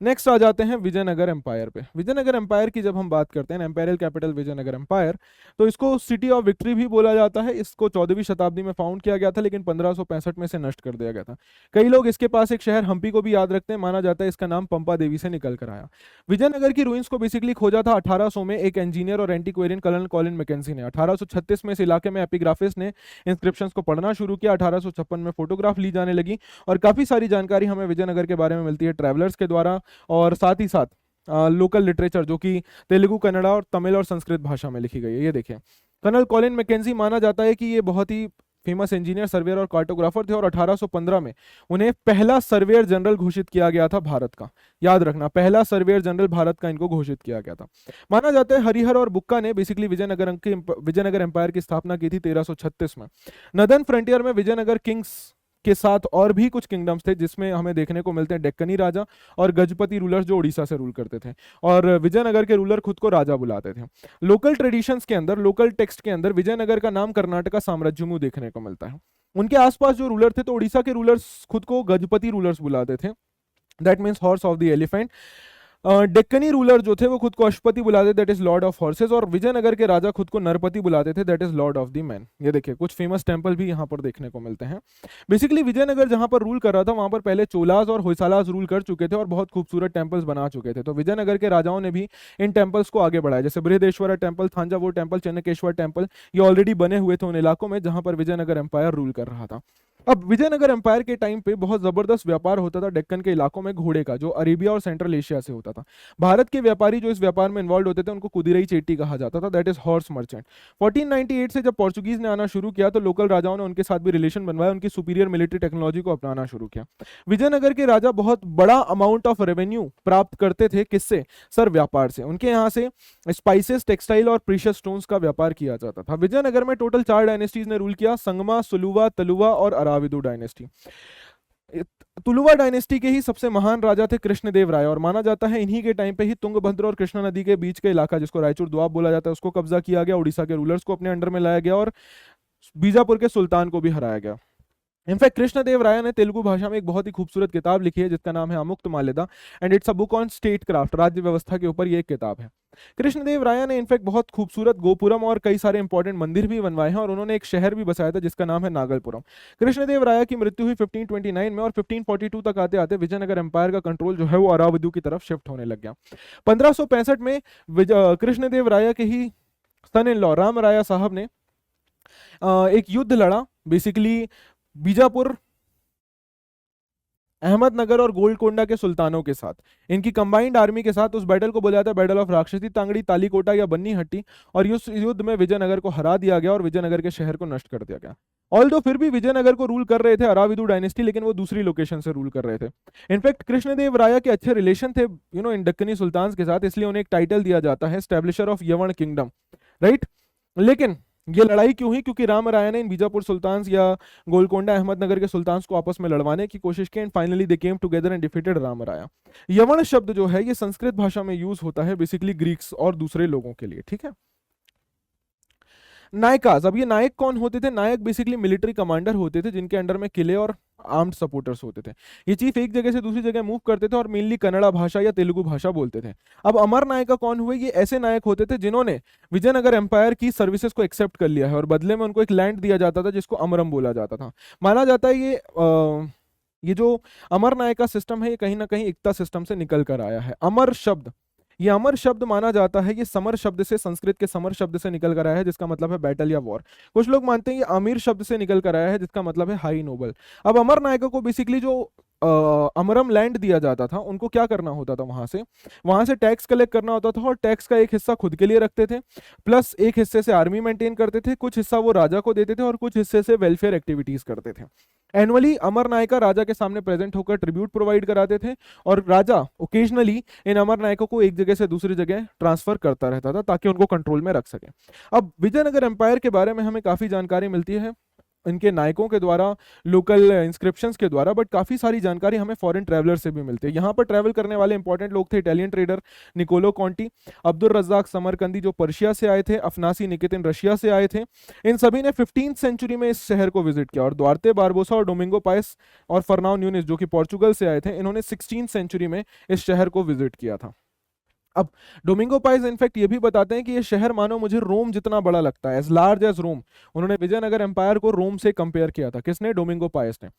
नेक्स्ट आ जाते हैं विजयनगर एम्पायर पे। विजयनगर एम्पायर की जब हम बात करते हैं, एम्पायरल कैपिटल विजयनगर एम्पायर, तो इसको सिटी ऑफ विक्ट्री भी बोला जाता है। इसको 14वीं शताब्दी में फाउंड किया गया था, लेकिन 1565 में से नष्ट कर दिया गया था। कई लोग इसके पास एक शहर हम्पी को भी याद रखते हैं, माना जाता है इसका नाम पंपा देवी से निकल कर आया। विजयनगर की रूइंस को बेसिकली खोजा था 1800 में एक इंजीनियर और एंटीक्वेरियन कर्नल कॉलिन मैकेंजी ने। 1836 में इस इलाके में एपिग्राफिस्ट ने इंस्क्रिप्शंस को पढ़ना शुरू किया। 1856 में फोटोग्राफ ली जाने लगी, और काफी सारी जानकारी हमें विजयनगर के बारे में मिलती है ट्रैवलर्स के द्वारा, और साथ ही साथ लोकल लिटरेचर जो कि तेलुगु, कन्नड़ा और तमिल और संस्कृत भाषा में लिखी गई है। ये देखिए, कर्नल कॉलिन मैकेंजी माना जाता है कि ये बहुत ही फेमस इंजीनियर, सर्वेयर और कार्टोग्राफर थे, और 1815 में उन्हें पहला सर्वेयर जनरल घोषित किया गया था भारत का। याद रखना, पहला सर्वेयर जनरल भारत का इनको घोषित किया गया था। माना जाता है हरिहर और बुक्का ने बेसिकली विजयनगर एम्पायर की स्थापना की थी 1336 में। नदन फ्रंटियर में विजयनगर किंग्स के साथ और भी कुछ किंगडम्स थे, जिसमें हमें देखने को मिलते हैं डेक्कनी राजा और गजपति रूलर्स जो उड़ीसा से रूल करते थे, और विजयनगर के रूलर खुद को राजा बुलाते थे। लोकल ट्रेडिशंस के अंदर, लोकल टेक्स्ट के अंदर विजयनगर का नाम कर्नाटका साम्राज्यमु देखने को मिलता है। उनके आसपास जो रूलर थे, तो उड़ीसा के रूलर्स खुद को गजपति रूलर्स बुलाते थे, that means horse of the elephant. Deccani ruler जो थे वो खुद को अश्वपति बुलाते, that is lord of horses, और विजयनगर के राजा खुद को नरपति बुलाते थे, that is lord of the man. ये देखिए कुछ फेमस टेंपल भी यहाँ पर देखने को मिलते हैं। बेसिकली विजयनगर जहाँ पर रूल कर रहा था वहाँ पर पहले चोलास और होयसालास रूल कर चुके थे और बहुत खूबसूरत टेंपल्स बना चुके थे, तो विजयनगर के राजाओं ने भी इन टेंपल्स को आगे बढ़ाया, जैसे बृहदेश्वरा टेम्पल, थांजावुर टेम्पल, चन्नकेश्वर टेम्पल, ये ऑलरेडी बने हुए थे उन इलाकों में जहाँ पर विजयनगर एम्पायर रूल कर रहा था। अब विजयनगर एम्पायर के टाइम पे बहुत जबरदस्त व्यापार होता था डेक्कन के इलाकों में घोड़े का, जो अरेबिया और सेंट्रल एशिया से होता था। भारत के व्यापारी जो इस व्यापार में इन्वॉल्व होते थे उनको कुदिरई चेट्टी कहा जाता था, दैट इज हॉर्स मर्चेंट। 1498 से जब पोर्चुगीज ने आना शुरू किया तो लोकल राजाओं ने उनके साथ भी रिलेशन बनवाया, उनकी सुपीरियर मिलिट्री टेक्नोलॉजी को अपनाना शुरू किया। विजयनगर के राजा बहुत बड़ा अमाउंट ऑफ रेवेन्यू प्राप्त करते थे, किससे? सर व्यापार से। उनके यहाँ से स्पाइसेस, टेक्सटाइल और प्रीशियस स्टोन्स का व्यापार किया जाता था। विजयनगर में टोटल 4 डायनेस्टीज ने रूल किया, संगमा, सुलुवा, तलुवा और अराविदु डायनेस्टी। तुलुवा डायनेस्टी के ही सबसे महान राजा थे कृष्णदेव राय, और माना जाता है इन्हीं के टाइम पे ही तुंगभद्र और कृष्णा नदी के बीच का इलाका जिसको रायचूर दोआब बोला जाता है उसको कब्जा किया गया, उड़ीसा के रूलर्स को अपने अंडर में लाया गया और बीजापुर के सुल्तान को भी हराया गया। इनफैक्ट कृष्णदेव राय ने तेलुगु भाषा में एक बहुत ही खूबसूरत किताब लिखी है जिसका नाम है Amukta Malyada, and it's a book on statecraft, राज्य व्यवस्था के ऊपर ये एक किताब है। कृष्णदेव राय ने इनफैक्ट बहुत खूबसूरत गोपुरम और कई सारे इंपॉर्टेंट मंदिर भी बनवाए हैं, और उन्होंने एक शहर भी बसाया था जिसका नाम है नागलपुरम। कृष्णदेव राय की मृत्यु हुई 1529 में, और 1542 तक आते आते विजयनगर एम्पायर का कंट्रोल जो है वो अरावधु की तरफ शिफ्ट होने लग गया। 1565 में कृष्णदेव राय के ही सन इन लॉ राम राय साहब ने एक युद्ध लड़ा, बेसिकली बीजापुर, अहमदनगर और गोलकोंडा के सुल्तानों के साथ। इनकी कंबाइंड आर्मी के साथ उस बैटल को बोला जाता है बैटल ऑफ राक्षसी तांगड़ी, तालीकोटा या बन्नी हट्टी, और इस युद्ध में विजयनगर को हरा दिया गया और विजयनगर के शहर को नष्ट कर दिया गया। ऑल्दो फिर भी विजयनगर को रूल कर रहे थे अराविदु डायनेस्टी, लेकिन वो दूसरी लोकेशन से रूल कर रहे थे। इनफैक्ट कृष्णदेव राय के अच्छे रिलेशन थे इन दक्कनी सुल्तान के साथ, इसलिए उन्हें एक टाइटल दिया जाता है स्टैब्लिशर ऑफ यवण किंगडम, राइट। लेकिन ये लड़ाई क्यों हुई? क्योंकि राम राय ने इन बीजापुर सुल्तान या गोलकोंडा अहमदनगर के सुल्तान को आपस में लड़वाने की कोशिश की, and finally they came together and defeated Ram Raya. यवण शब्द जो है ये संस्कृत भाषा में यूज होता है बेसिकली ग्रीक्स और दूसरे लोगों के लिए, ठीक है। नायकाज, अब ये नायक कौन होते थे? नायक बेसिकली मिलिट्री कमांडर होते थे जिनके अंडर में किले और आर्म्ड सपोर्टर्स होते थे। ये चीफ एक जगह से दूसरी जगह मूव करते थे और मेनली कन्नड़ा भाषा या तेलुगु भाषा बोलते थे। अब अमर नायका कौन हुए? ये ऐसे नायक होते थे जिन्होंने विजयनगर एम्पायर की सर्विसेज को एक्सेप्ट कर लिया है और बदले में उनको एक लैंड दिया जाता था जिसको अमरम बोला जाता था। माना जाता है ये जो अमर नायका सिस्टम है ये कहीं ना कहीं एकता सिस्टम से निकल कर आया है। अमर शब्द, ये अमर शब्द माना जाता है ये समर शब्द से, संस्कृत के समर शब्द से निकल कर आया है जिसका मतलब है बैटल या वॉर। कुछ लोग मानते हैं ये अमीर शब्द से निकल कर आया है जिसका मतलब है हाई नोबल। अब अमर नायकों को बेसिकली जो अमरम लैंड दिया जाता था उनको क्या करना होता था? वहां से टैक्स कलेक्ट करना होता था और टैक्स का एक हिस्सा खुद के लिए रखते थे, प्लस एक हिस्से से आर्मी मेंटेन करते थे, कुछ हिस्सा वो राजा को देते थे और कुछ हिस्से से वेलफेयर एक्टिविटीज करते थे। एनुअली अमर नायका राजा के सामने प्रेजेंट होकर ट्रिब्यूट प्रोवाइड कराते थे और राजा ओकेजनली इन अमर नायकों को एक जगह से दूसरी जगह ट्रांसफर करता रहता था ताकि उनको कंट्रोल में रख सके। अब विजयनगर एम्पायर के बारे में हमें काफी जानकारी मिलती है इनके नायकों के द्वारा, लोकल इंस्क्रिप्शंस के द्वारा, बट काफी सारी जानकारी हमें फॉरेन ट्रैवलर से भी मिलती है। यहाँ पर ट्रैवल करने वाले इंपॉर्टेंट लोग थे Italian trader Niccolo Conti, Abdul Razzaq Samarqandi जो पर्शिया से आए थे, अफनासी निकेतिन रशिया से आए थे। इन सभी ने 15th सेंचुरी में इस शहर को विजिट किया और द्वारते बारबोसा और डोमिंगो पायस और फर्नाओ न्यूनिस जो कि पोर्चुगल से आए थे, इन्होंने 16th सेंचुरी में इस शहर को विजिट किया था। अब डोमिंगो पाइस इनफैक्ट ये भी बताते हैं कि ये शहर मानो मुझे रोम जितना बड़ा लगता है, एज लार्ज एज रोम। उन्होंने विजयनगर एम्पायर को रोम से कंपेयर किया था। किसने? डोमिंगो पाइस ने।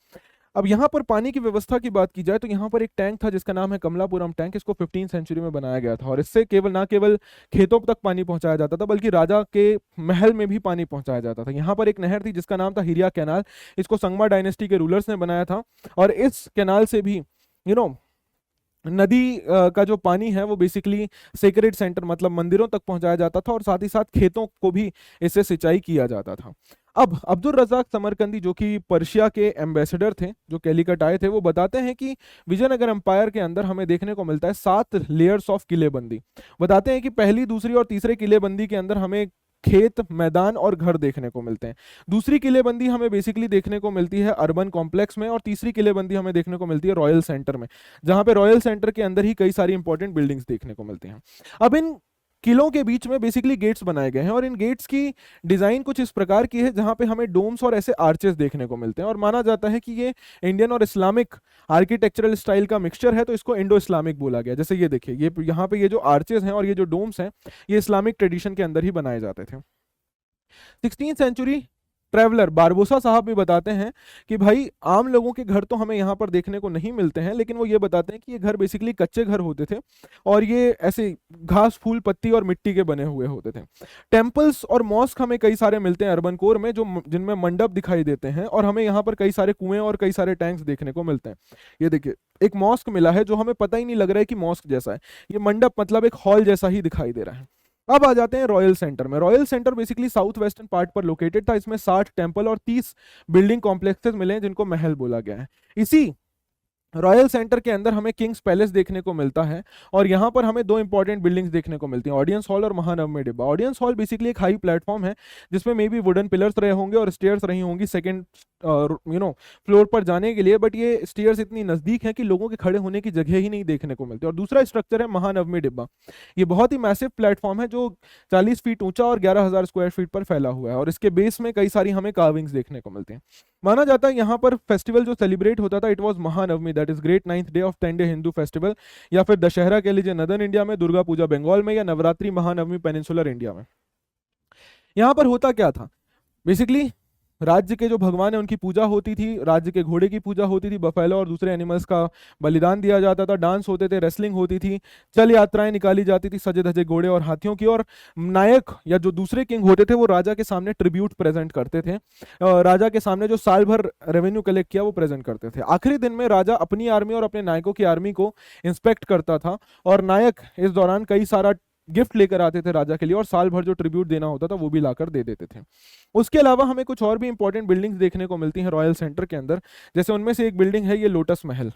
अब यहाँ पर पानी की व्यवस्था की बात की जाए तो यहाँ पर एक टैंक था जिसका नाम है कमलापुरम टैंक। इसको 15th सेंचुरी में बनाया गया था और इससे ना केवल खेतों तक पानी पहुंचाया जाता था बल्कि राजा के महल में भी पानी पहुंचाया जाता था। यहाँ पर एक नहर थी जिसका नाम था हिरिया कैनाल। इसको संगमा डायनेस्टी के रूलर्स ने बनाया था और इस कैनाल से भी नदी का जो पानी है वो बेसिकली सेक्रेड सेंटर मतलब मंदिरों तक पहुंचाया जाता था और साथ ही साथ खेतों को भी इससे सिंचाई किया जाता था। अब अब्दुल रज़ाक समरकंदी जो कि पर्शिया के एम्बेसडर थे, जो कैलिकट आए थे, वो बताते हैं कि विजयनगर एम्पायर के अंदर हमें देखने को मिलता है 7 लेयर्स ऑफ किलेबंदी। बताते हैं कि पहली, दूसरी और तीसरे किलेबंदी के अंदर हमें खेत, मैदान और घर देखने को मिलते हैं। दूसरी किलेबंदी हमें बेसिकली देखने को मिलती है अर्बन कॉम्प्लेक्स में और तीसरी किलेबंदी हमें देखने को मिलती है रॉयल सेंटर में, जहां पे रॉयल सेंटर के अंदर ही कई सारी इंपॉर्टेंट बिल्डिंग्स देखने को मिलती हैं। अब इन किलों के बीच में बेसिकली गेट्स बनाए गए हैं, और इन गेट्स की डिजाइन कुछ इस प्रकार की है जहां पे हमें डोम्स और ऐसे आर्चेस देखने को मिलते हैं, और माना जाता है कि ये इंडियन और इस्लामिक आर्किटेक्चरल स्टाइल का मिक्सचर है, तो इसको इंडो इस्लामिक बोला गया। जैसे ये देखिए, ये यहाँ पे ये जो आर्चेस हैं और ये जो डोम्स हैं, ये इस्लामिक ट्रेडिशन के अंदर ही बनाए जाते थे। 16th सेंचुरी ट्रैवलर बारबोसा साहब भी बताते हैं कि भाई आम लोगों के घर तो हमें यहाँ पर देखने को नहीं मिलते हैं, लेकिन वो ये बताते हैं कि ये घर बेसिकली कच्चे घर होते थे और ये ऐसे घास फूल पत्ती और मिट्टी के बने हुए होते थे। टेम्पल्स और मॉस्क हमें कई सारे मिलते हैं अर्बन कोर में, जो जिनमें मंडप दिखाई देते हैं, और हमें यहाँ पर कई सारे कुएं और कई सारे टैंक्स देखने को मिलते हैं। ये देखिए, एक मॉस्क मिला है जो हमें पता ही नहीं लग रहा है कि मॉस्क जैसा है, ये मंडप मतलब एक हॉल जैसा ही दिखाई दे रहा है। अब आ जाते हैं रॉयल सेंटर में। Royal centre basically south western part पर लोकेटेड था। इसमें 60 टेंपल और 30 बिल्डिंग कॉम्प्लेक्सेस मिले हैं जिनको महल बोला गया है। इसी रॉयल सेंटर के अंदर हमें किंग्स पैलेस देखने को मिलता है, और यहाँ पर हमें दो इंपॉर्टेंट बिल्डिंग्स देखने को मिलती हैं, ऑडियंस हॉल और महानवमी डिब्बा। ऑडियंस हॉल बेसिकली एक हाई प्लेटफॉर्म है जिसमें मे बी वुडन पिलर्स रहे होंगे और स्टेयर्स रही होंगी सेकंड फ्लोर पर जाने के लिए, बट ये स्टेयर्स इतनी नजदीक हैं कि लोगों के खड़े होने की जगह ही नहीं देखने को मिलती। और दूसरा स्ट्रक्चर है महानवमी डिब्बा। ये बहुत ही मैसिव प्लेटफॉर्म है जो 40 फीट ऊंचा और 11,000 स्क्वायर फीट पर फैला हुआ है, और इसके बेस में कई सारी हमें कार्विंग्स देखने को मिलती हैं। माना जाता है यहाँ पर फेस्टिवल जो सेलिब्रेट होता था, it was Mahanavami, that is great 9th day of 10 day Hindu festival, या फिर दशहरा कह लीजिए नदर्न इंडिया में, दुर्गा पूजा बंगाल में, या नवरात्रि महानवमी पेनिनसुलर इंडिया में। यहाँ पर होता क्या था, बेसिकली राज्य के जो भगवान है उनकी पूजा होती थी, राज्य के घोड़े की पूजा होती थी, बफेलो और दूसरे एनिमल्स का बलिदान दिया जाता था, डांस होते थे, रेसलिंग होती थी, चल यात्राएं निकाली जाती थी सजे धजे घोड़े और हाथियों की, और नायक या जो दूसरे किंग होते थे वो राजा के सामने ट्रिब्यूट प्रेजेंट करते थे, राजा के सामने जो साल भर रेवेन्यू कलेक्ट किया वो प्रेजेंट करते थे। आखिरी दिन में राजा अपनी आर्मी और अपने नायकों की आर्मी को इंस्पेक्ट करता था, और नायक इस दौरान कई सारा गिफ्ट लेकर आते थे राजा के लिए, और साल भर जो ट्रिब्यूट देना होता था वो भी लाकर दे देते थे। उसके अलावा हमें कुछ और भी इंपॉर्टेंट बिल्डिंग्स देखने को मिलती हैं रॉयल सेंटर के अंदर, जैसे उनमें से एक बिल्डिंग है ये लोटस महल,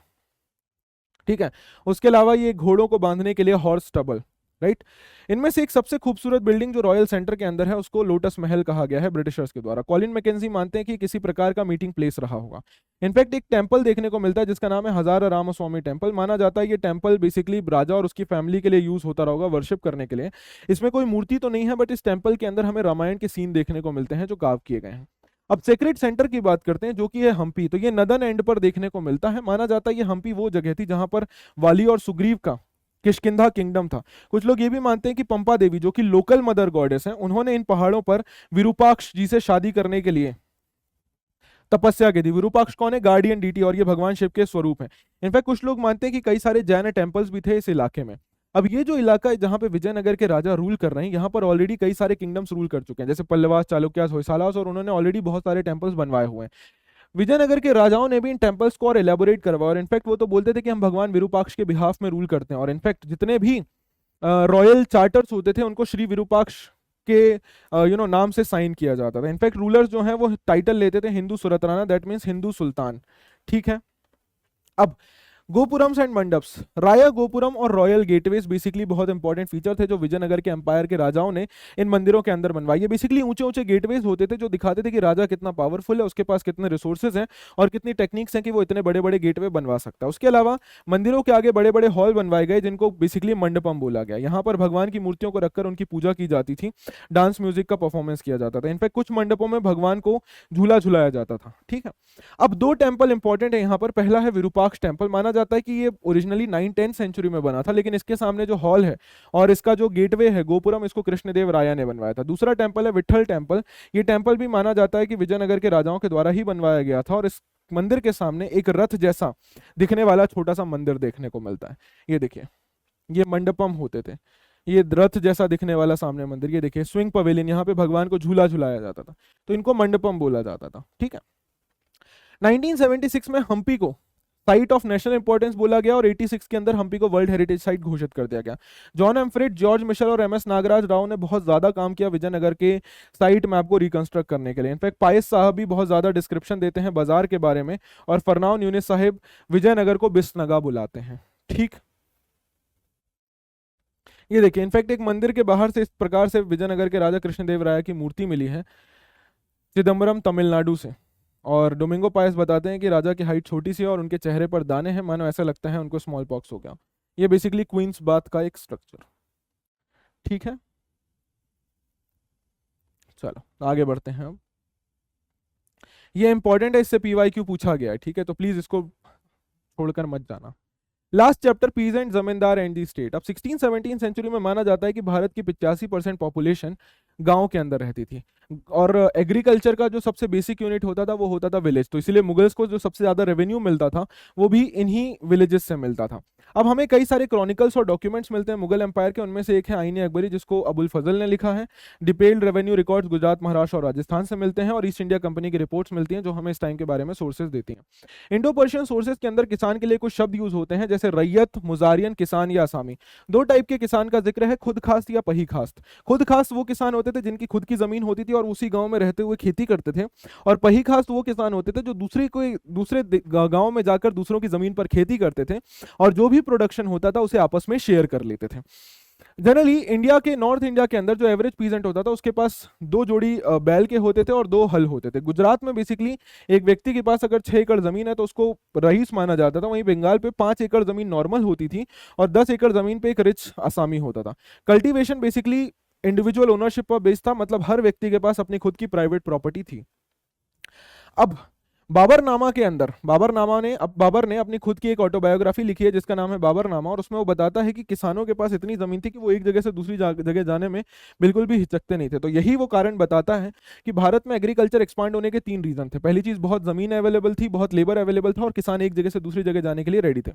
ठीक है। उसके अलावा ये घोड़ों को बांधने के लिए हॉर्स स्टबल, राइट। इनमें से एक सबसे खूबसूरत बिल्डिंग जो रॉयल सेंटर के अंदर है उसको लोटस महल कहा गया है ब्रिटिशर्स के द्वारा। कॉलिन मैकेंजी मानते हैं कि किसी प्रकार का मीटिंग प्लेस रहा होगा। इनफैक्ट एक टेंपल देखने को मिलता है जिसका नाम है हजारा रामास्वामी टेंपल। माना जाता है ये टेंपल बेसिकली राजा और उसकी फैमिली के लिए यूज होता रहा होगा, वर्शिप करने के लिए। इसमें कोई मूर्ति तो नहीं है, बट इस टेंपल के अंदर हमें रामायण के सीन देखने को मिलते हैं जो कार्व किए गए हैं। अब सेक्रेट सेंटर की बात करते हैं जो कि है हम्पी। तो ये नदन एंड पर देखने को मिलता है। माना जाता है ये हम्पी वो जगह थी जहां पर वाली और सुग्रीव का किष्किंधा किंगडम था। कुछ लोग ये भी मानते हैं कि पंपा देवी जो कि लोकल मदर गॉडेस हैं, उन्होंने इन पहाड़ों पर विरूपाक्ष जी से शादी करने के लिए तपस्या की थी। विरूपाक्ष कौन है? गार्डियन डीटी, और ये भगवान शिव के स्वरूप हैं। इनफैक्ट कुछ लोग मानते हैं कि कई सारे जैन टेम्पल्स भी थे इस इलाके में। अब ये जो इलाका है जहां पे विजयनगर के राजा रूल कर रहे हैं, यहाँ पर ऑलरेडी कई सारे किंगडम्स रूल कर चुके हैं, जैसे पल्लवास, चालुक्यास, होयसालास, और उन्होंने ऑलरेडी बहुत सारे टेम्पल्स बनवाए हुए हैं। विजयनगर के राजाओं ने भी इन टेम्पल्स को और एलेबोरेट करवाया, और इनफैक्ट वो तो बोलते थे कि हम भगवान विरूपाक्ष के बिहाफ में रूल करते हैं। और इनफैक्ट जितने भी रॉयल चार्टर्स होते थे उनको श्री विरूपाक्ष के नाम से साइन किया जाता था। इनफैक्ट रूलर्स जो हैं वो टाइटल लेते थे हिंदू सुरतराना, दैट मीन्स हिंदू सुल्तान, ठीक है। अब गोपुरम्स एंड मंडप्स, राया गोपुरम और रॉयल गेटवेज बेसिकली बहुत इंपॉर्टेंट फीचर थे जो विजयनगर के एम्पायर के राजाओं ने इन मंदिरों के अंदर बनवाई। ये बेसिकली ऊंचे ऊंचे गेटवेज होते थे जो दिखाते थे कि राजा कितना पावरफुल है, उसके पास कितने रिसोर्सेज हैं और कितनी टेक्निक्स हैं कि वो इतने बड़े बड़े गेटवे बनवा सकता है। उसके अलावा मंदिरों के आगे बड़े बड़े हॉल बनवाए गए जिनको बेसिकली मंडपम बोला गया। यहाँ पर भगवान की मूर्तियों को रखकर उनकी पूजा की जाती थी, डांस म्यूजिक का परफॉर्मेंस किया जाता था। इनफैक्ट कुछ मंडपों में भगवान को झूला झुलाया जाता था, ठीक है। अब दो टेम्पल इंपॉर्टेंट है यहाँ पर। पहला है विरूपाक्ष टेम्पल। माना जाता है कि ये ओरिजिनली 9th-10th सेंचुरी में बना था, लेकिन इसके सामने जो हॉल है और इसका जो गेटवे है गोपुरम, इसको कृष्णदेव राया ने बनवाया था। दूसरा टेंपल है विठल टेंपल। ये टेंपल भी माना जाता है कि विजयनगर के राजाओं के द्वारा ही बनवाया गया था, और इस मंदिर के सामने एक रथ जैसा दिखने वाला छोटा सा मंदिर देखने को मिलता है। ये देखिए, ये मंडपम होते थे, ये रथ जैसा दिखने वाला सामने मंदिर। ये देखिए स्विंग पवेलियन, यहाँ पे भगवान को झूला झुलाया जाता था, तो इनको मंडपम बोला जाता था, ठीक है। 1976 में हम्पी को साइट ऑफ नेशनल इंपॉर्टेंस बोला गया और 86 के अंदर हम्पी को वर्ल्ड हेरिटेज साइट घोषित कर दिया गया। जॉन एम्फ्रेड, जॉर्ज मिशेल और एमएस नागराज राव ने बहुत ज्यादा काम किया विजयनगर के साइट मैप को रिकंस्ट्रक्ट करने के लिए। इनफैक्ट पायस साहब भी बहुत ज्यादा डिस्क्रिप्शन देते हैं बाजार के बारे में, और फरनाओ न्यूनिस साहिब विजयनगर को बिस्नगा बुलाते हैं, ठीक। ये देखिए, इनफैक्ट एक मंदिर के बाहर से इस प्रकार से विजयनगर के राजा कृष्णदेव राय की मूर्ति मिली है चिदम्बरम तमिलनाडु से। और डोमिंगो पायस बताते हैं कि राजा की हाइट छोटी सी है और उनके चेहरे पर दाने हैं, मानो ऐसा लगता है उनको स्मॉल पॉक्स हो गया। ये बेसिकली क्वींस बाथ का एक स्ट्रक्चर, ठीक है, चलो आगे बढ़ते हैं अब। ये इंपॉर्टेंट है, इससे पीवाईक्यू पूछा गया है, ठीक है, तो प्लीज इसको छोड़कर मत जाना। Last chapter, peasant, zamindar and the state. अब 16-17 सेंचुरी में माना जाता है कि भारत की 85% पॉपुलेशन गांव के अंदर रहती थी, और एग्रीकल्चर का जो सबसे बेसिक यूनिट होता था वो होता था विलेज। तो इसीलिए मुगल्स को जो सबसे ज्यादा रेवेन्यू मिलता था वो भी इन्हीं विलेजेस से मिलता था। अब हमें कई सारे क्रॉनिकल्स और डॉक्यूमेंट्स मिलते हैं मुगल एम्पायर के, उनमें से एक है आईन अकबरी, जिसको अबुल फजल ने लिखा है। Detailed revenue records Gujarat, Maharashtra और राजस्थान से मिलते हैं, और ईस्ट इंडिया कंपनी की रिपोर्ट्स मिलती हैं जो हमें इस टाइम के बारे में सोर्सेज देती हैं। इंडो पर्शियन सोर्सेज के अंदर किसान के लिए कुछ शब्द यूज होते हैं, जैसे रैयत, मुजारियन, किसान या असामी। दो टाइप के किसान का जिक्र है, खुद खास्त या पही खास्त। खुद खास्त वो किसान होते थे जिनकी खुद की जमीन होती थी और उसी गांव में रहते हुए खेती करते थे, और पही खास्त वो किसान होते थे जो दूसरे गांव में जाकर दूसरों की जमीन पर खेती करते थे, और जो भी प्रोडक्शन होता था उसे आपस में शेयर कर लेते थे। जनरली इंडिया के, नॉर्थ इंडिया के अंदर जो एवरेज पीजेंट होता था उसके पास 2 जोड़ी बैल के होते थे और 2 हल होते थे। गुजरात में बेसिकली एक व्यक्ति के पास अगर 6 एकड़ जमीन है तो उसको रईस माना जाता था। वहीं बंगाल पे 5 एकड़ जमीन नॉर्मल होती थी और 10 एकड़ जमीन पे एक रिच आसामी होता था। कल्टीवेशन बेसिकली इंडिविजुअल ओनरशिप पर बेस्ड था, मतलब हर व्यक्ति के पास अपनी खुद की प्राइवेट प्रॉपर्टी थी। अब बाबरनामा के अंदर बाबर ने अपनी खुद की एक ऑटोबायोग्राफी लिखी है जिसका नाम है बाबरनामा, और उसमें वो बताता है कि किसानों के पास इतनी जमीन थी कि वो एक जगह से दूसरी जगह जाने में बिल्कुल भी हिचकते नहीं थे। तो यही वो कारण बताता है कि भारत में एग्रीकल्चर एक्सपांड होने के 3 रीजन थे। पहली चीज, बहुत जमीन अवेलेबल थी, बहुत लेबर अवेलेबल था, और किसान एक जगह से दूसरी जगह जाने के लिए रेडी थे।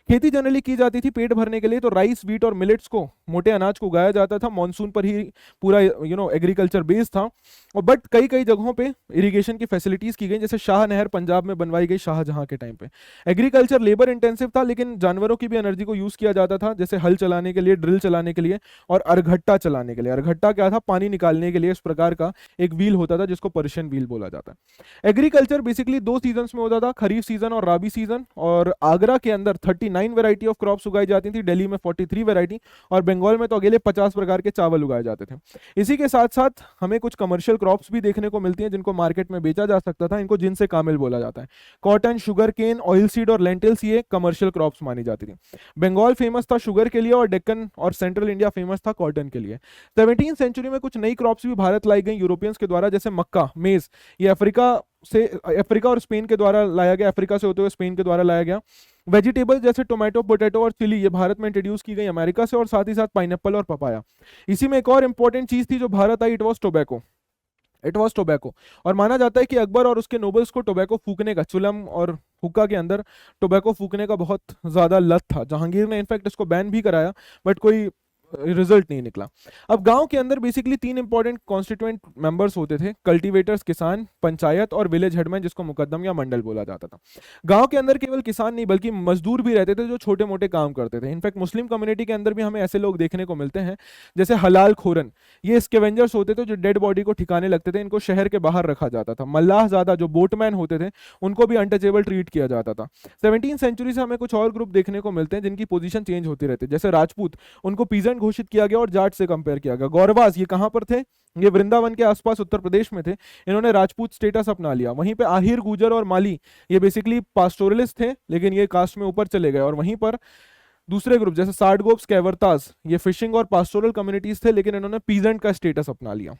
खेती जनरली की जाती थी पेट भरने के लिए, तो राइस, व्हीट और मिलेट्स को, मोटे अनाज को उगाया जाता था। मानसून पर ही पूरा एग्रीकल्चर बेस्ड था। और बट कई कई जगहों पे इरिगेशन की फैसिलिटीज की गई, जैसे शाह नहर पंजाब में बनवाई गई शाहजहां के टाइम पे। एग्रीकल्चर लेबर इंटेंसिव था, लेकिन जानवरों की भी एनर्जी को यूज किया जाता था, जैसे हल चलाने के लिए, ड्रिल चलाने के लिए और अरघट्टा चलाने के लिए। अरघट्टा क्या था? पानी निकालने के लिए इस प्रकार का एक व्हील होता था जिसको पर्शियन व्हील बोला जाता है। एग्रीकल्चर बेसिकली 2 सीजन में होता था, खरीफ सीजन और राबी सीजन। और आगरा के अंदर 39 वेराइटी ऑफ क्रॉप्स उगाई जाती थी, दिल्ली में 43 वेराइटी, और बंगाल में तो अकेले 50 प्रकार के चावल उगाए जाते थे। इसी के साथ साथ हमें कुछ कमर्शियल क्रॉप्स भी देखने को मिलती हैं जिनको मार्केट में बेचा जा सकता था। इनको जिनसे कामिल बोला जाता है। Cotton, sugar cane, oil seed और लेंटिल्स ये कमर्शियल क्रॉप्स मानी जाती थी। बंगाल फेमस था शुगर के लिए, और डेक्कन और सेंट्रल इंडिया फेमस था कॉटन के लिए। 17वीं सेंचुरी में कुछ नई क्रॉप्स भी भारत लाई गई यूरोपियंस के द्वारा, जैसे मक्का, मेज। ये अफ्रीका और स्पेन के द्वारा लाया गया, अफ्रीका से होते हुए स्पेन के द्वारा लाया गया। वेजिटेबल्स जैसे टोमेटो, पोटैटो और चिली ये भारत में इंट्रोड्यूस की गई अमेरिका से, और साथ ही साथ पाइनएप्पल और पपाया। इसी में एक और इंपॉर्टेंट चीज थी जो भारत आई, इट वॉज टोबैको। और माना जाता है कि अकबर और उसके नोबल्स को टोबैको फूकने का, चुलम और हुक्का के अंदर टोबैको फूकने का बहुत ज्यादा लत था। जहांगीर ने इनफैक्ट इसको बैन भी कराया, बट कोई रिजल्ट नहीं निकला। अब गांव के अंदर बेसिकली 3 इंपॉर्टेंट कॉन्स्टिट्यूएंट मेंबर्स होते थे, कल्टीवेटर्स, किसान, पंचायत और विलेज हेडमैन, जिसको मुकद्दम या मंडल बोला जाता था। गांव के अंदर केवल किसान नहीं बल्कि मजदूर भी रहते थे जो छोटे मोटे काम करते थे। इनफैक्ट मुस्लिम कम्युनिटी के अंदर भी हमें ऐसे लोग देखने को मिलते हैं, जैसे हलाल खोरन। ये स्कैवेंजर्स होते थे जो डेड बॉडी को ठिकाने लगते थे, इनको शहर के बाहर रखा जाता था। मल्लाहजादा जो बोटमैन होते थे उनको भी अनटचेबल ट्रीट किया जाता था। 17वीं सेंचुरी से हमें कुछ और ग्रुप देखने को मिलते हैं जिनकी पोजीशन चेंज होती रहती है, जैसे राजपूत, उनको पीजेंट घोषित किया गया और जाट से कंपेयर किया गया। गौरवास, ये कहां पर थे? ये वृंदावन के आसपास उत्तर प्रदेश में थे, इन्होंने राजपूत स्टेटस अपना लिया। वहीं पे आहिर, गुजर और माली ये बेसिकली पास्टोरलिस्ट थे, लेकिन ये कास्ट में ऊपर चले गए। और वहीं पर दूसरे ग्रुप जैसे साडगोप्स, कैवर्तास, ये फिशिंग और पास्टोरल कम्युनिटीज थे, लेकिन इन्होंने पीजेंट का स्टेटस अपना लिया।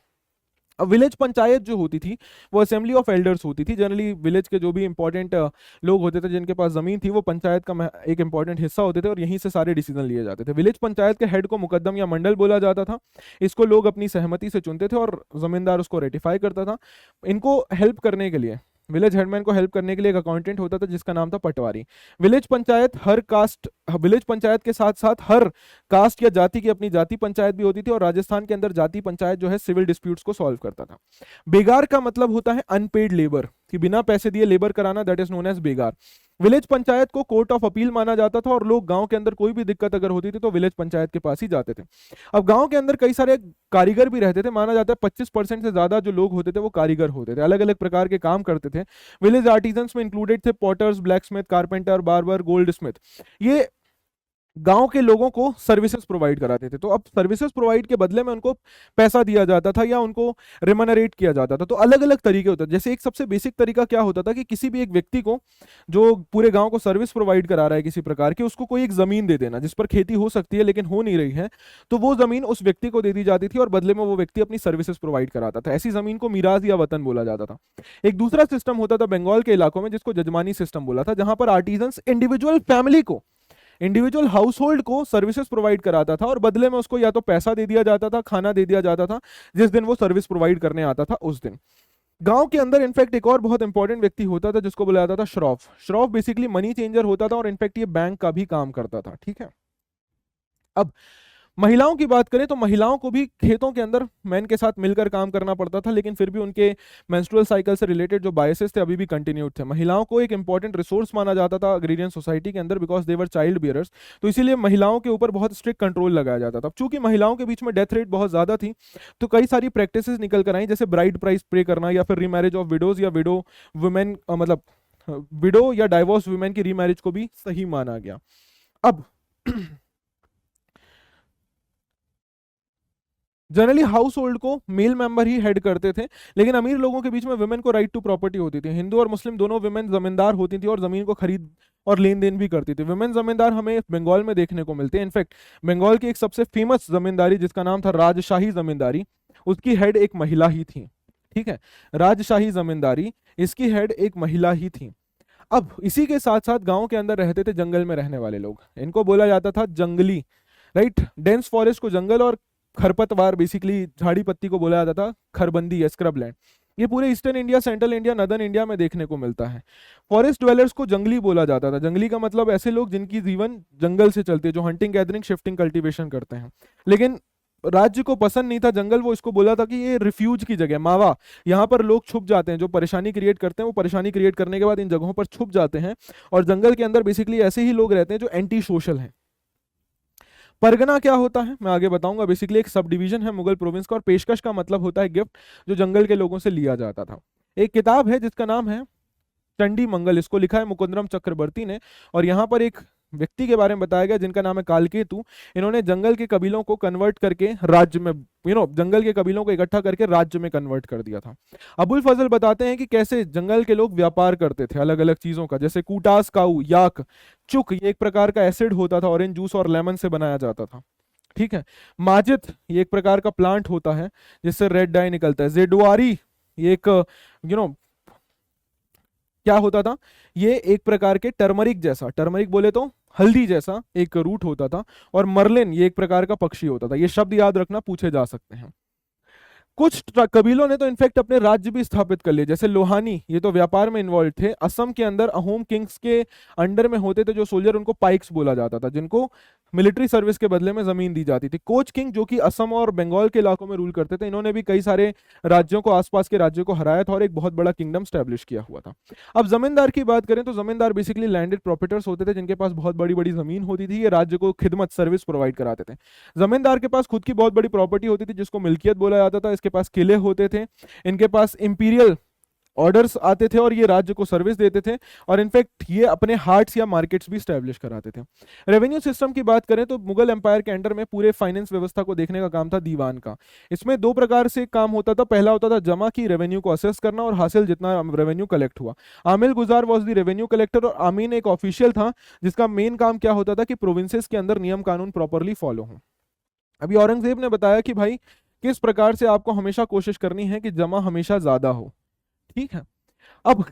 अब विलेज पंचायत जो होती थी वो असेंबली ऑफ एल्डर्स होती थी। जनरली विलेज के जो भी इंपॉर्टेंट लोग होते थे जिनके पास जमीन थी वो पंचायत का एक इंपॉर्टेंट हिस्सा होते थे, और यहीं से सारे डिसीजन लिए जाते थे। विलेज पंचायत के हेड को मुकद्दम या मंडल बोला जाता था। इसको लोग अपनी सहमति से चुनते थे और जमींदार उसको रेटिफाई करता था। इनको हेल्प करने के लिए, विलेज हेडमैन को हेल्प करने के लिए एक अकाउंटेंट होता था जिसका नाम था पटवारी। विलेज पंचायत के साथ साथ हर कास्ट या जाति की अपनी जाति पंचायत भी होती थी, और राजस्थान के अंदर जाति पंचायत जो है सिविल डिस्प्यूट्स को सॉल्व करता था। बेगार का मतलब होता है अनपेड लेबर, कि बिना पैसे दिए लेबर कराना, that is known as begar. Village panchayat को कोर्ट ऑफ अपील माना जाता था, और लोग गांव के अंदर कोई भी दिक्कत अगर होती थी तो विलेज पंचायत के पास ही जाते थे। अब गांव के अंदर कई सारे कारीगर भी रहते थे, माना जाता है 25% से ज्यादा जो लोग होते थे वो कारीगर होते थे, अलग अलग प्रकार के काम करते थे। विलेज आर्टिजन्स में इंक्लूडेड थे potters, black smith, carpenter, barber, gold smith. ये गांव के लोगों को सर्विसेज प्रोवाइड कराते थे। तो अब सर्विसेज प्रोवाइड के बदले में उनको पैसा दिया जाता था या उनको रिमनरेट किया जाता था। तो अलग अलग तरीके होते थे। जैसे एक सबसे बेसिक तरीका क्या होता था कि किसी भी एक व्यक्ति को जो पूरे गांव को सर्विस प्रोवाइड करा रहा है किसी प्रकार की, उसको कोई एक जमीन दे देना जिस पर खेती हो सकती है लेकिन हो नहीं रही है, तो वो जमीन उस व्यक्ति को दे दी जाती थी और बदले में वो व्यक्ति अपनी सर्विसेज प्रोवाइड कराता था। ऐसी जमीन को मीराज या वतन बोला जाता था। एक दूसरा सिस्टम होता था बंगाल के इलाकों में जिसको जजमानी सिस्टम बोला था, जहां पर आर्टिजन्स इंडिविजुअल हाउस होल्ड को सर्विसेज प्रोवाइड कराता था और बदले में उसको या तो पैसा दे दिया जाता था, खाना दे दिया जाता था, जिस दिन वो सर्विस प्रोवाइड करने आता था उस दिन। गांव के अंदर इनफैक्ट एक और बहुत इंपॉर्टेंट व्यक्ति होता था जिसको बुलाया जाता था Shroff. Shroff basically money changer होता था और इनफैक्ट ये बैंक का भी काम करता था। ठीक है। अब महिलाओं की बात करें तो महिलाओं को भी खेतों के अंदर मैन के साथ मिलकर काम करना पड़ता था, लेकिन फिर भी उनके मेंस्ट्रुअल साइकिल से रिलेटेड जो बायसेस थे अभी भी कंटिन्यूड थे। महिलाओं को एक इंपॉर्टेंट रिसोर्स माना जाता था अग्रेरियन सोसाइटी के अंदर because they were child bearers. तो इसीलिए महिलाओं के ऊपर बहुत स्ट्रिक्ट कंट्रोल लगाया जाता था। चूंकि महिलाओं के बीच में डेथ रेट बहुत ज्यादा थी तो कई सारी प्रैक्टिसेस निकल कर आई, जैसे ब्राइड प्राइस पे करना या फिर रीमैरिज ऑफ विडोज या विडो वुमेन, मतलब विडो या डाइवोर्स वुमेन की रीमैरिज को भी सही माना गया। अब जनरली हाउस होल्ड को मेल मेंबर ही हेड करते थे, लेकिन अमीर लोगों के बीच में वुमेन को राइट टू प्रॉपर्टी होती थी। हिंदू और मुस्लिम दोनों वुमेन जमींदार होती थी और जमीन को खरीद और लेन देन भी करती थी। वुमेन जमींदार हमें बंगाल में देखने को मिलते हैं। इनफैक्ट बंगाल की एक सबसे फेमस जमींदारी जिसका नाम था राजशाही जमींदारी, उसकी हेड एक महिला ही थी। ठीक है, राजशाही जमींदारी, इसकी हेड एक महिला ही थी। अब इसी के साथ साथ गांव के अंदर रहते थे जंगल में रहने वाले लोग, इनको बोला जाता था जंगली। राइट, डेंस फॉरेस्ट को जंगल और खरपतवार बेसिकली झाड़ी पत्ती को बोला जाता था खरबंदी या स्क्रबलैंड। ये पूरे eastern India, central India, northern India में देखने को मिलता है। फॉरेस्ट ड्वेलर्स को जंगली बोला जाता था। जंगली का मतलब ऐसे लोग जिनकी जीवन जंगल से चलती है, जो हंटिंग गैदरिंग शिफ्टिंग कल्टीवेशन करते हैं। लेकिन राज्य को पसंद नहीं था जंगल, वो इसको बोला था कि ये रिफ्यूज की जगह, मावा, यहाँ पर लोग छुप जाते हैं, जो परेशानी क्रिएट करते हैं वो परेशानी क्रिएट करने के बाद इन जगहों पर छुप जाते हैं। और जंगल के अंदर बेसिकली ऐसे ही लोग रहते हैं जो एंटी सोशल हैं। परगना क्या होता है मैं आगे बताऊंगा। बेसिकली एक सब डिवीजन है मुगल प्रोविंस का, और पेशकश का मतलब होता है गिफ्ट जो जंगल के लोगों से लिया जाता था। एक किताब है जिसका नाम है चंडी मंगल, इसको लिखा है मुकुंदराम चक्रवर्ती ने, और यहाँ पर एक व्यक्ति के बारे में बताया गया जिनका नाम है कालकेतु। इन्होंने जंगल के कबीलों को कन्वर्ट करके राज्य में, जंगल के कबीलों को इकट्ठा करके राज्य में कन्वर्ट कर दिया था। अबुल फजल बताते हैं कि कैसे जंगल के लोग व्यापार करते थे अलग अलग चीजों का, जैसे कूटास काऊ, याक, चुक, ये एक प्रकार का एसिड होता था, ऑरेंज जूस और लेमन से बनाया जाता था। ठीक है। माजिद, ये एक प्रकार का प्लांट होता है जिससे रेड डाई निकलता है। जेडुआरी, ये एक क्या होता था, ये एक प्रकार के टर्मरिक जैसा, टर्मरिक बोले तो हल्दी जैसा एक रूट होता था। और मर्लिन, ये एक प्रकार का पक्षी होता था। ये शब्द याद रखना, पूछे जा सकते हैं। कुछ कबीलों ने तो इनफैक्ट अपने राज्य भी स्थापित कर लिए, जैसे लोहानी, ये तो व्यापार में इन्वॉल्व थे। असम के अंदर अहोम किंग्स के अंडर में होते थे जो सोल्जर, उनको पाइक्स बोला जाता था, जिनको मिलिट्री सर्विस के बदले में जमीन दी जाती थी। कोच किंग जो कि असम और बंगाल के इलाकों में रूल करते थे, इन्होंने भी कई सारे राज्यों को, आसपास के राज्यों को हराया था और एक बहुत बड़ा किंगडम स्टैब्लिश किया हुआ था। अब जमींदार की बात करें तो जमींदार बेसिकली लैंडेड प्रॉपर्टर्स होते थे जिनके पास बहुत बड़ी बड़ी जमीन होती थी। ये राज्य को खिदमत सर्विस प्रोवाइड कराते थे। जमींदार के पास खुद की बहुत बड़ी प्रॉपर्टी होती थी जिसको मिल्कियत बोला जाता था। इसके पास किले होते थे, इनके पास इंपीरियल ऑर्डर्स आते थे और ये राज्य को सर्विस देते थे। और इनफैक्ट ये अपने हार्ट्स या मार्केट्स भी स्टैब्लिश कराते थे। रेवेन्यू सिस्टम की बात करें तो मुगल एम्पायर के अंडर में पूरे फाइनेंस व्यवस्था को देखने का काम था दीवान का। इसमें दो प्रकार से काम होता था। पहला होता था जमा की रेवेन्यू को असेस करना और हासिल जितना रेवेन्यू कलेक्ट हुआ। आमिल गुजार वॉज द रेवेन्यू कलेक्टर, और आमीन एक ऑफिशियल था जिसका मेन काम क्या होता था कि प्रोविंसेस के अंदर नियम कानून प्रॉपरली फॉलो हो। अभी औरंगजेब ने बताया कि भाई किस प्रकार से आपको हमेशा कोशिश करनी है कि जमा हमेशा ज्यादा हो। ठीक है। अब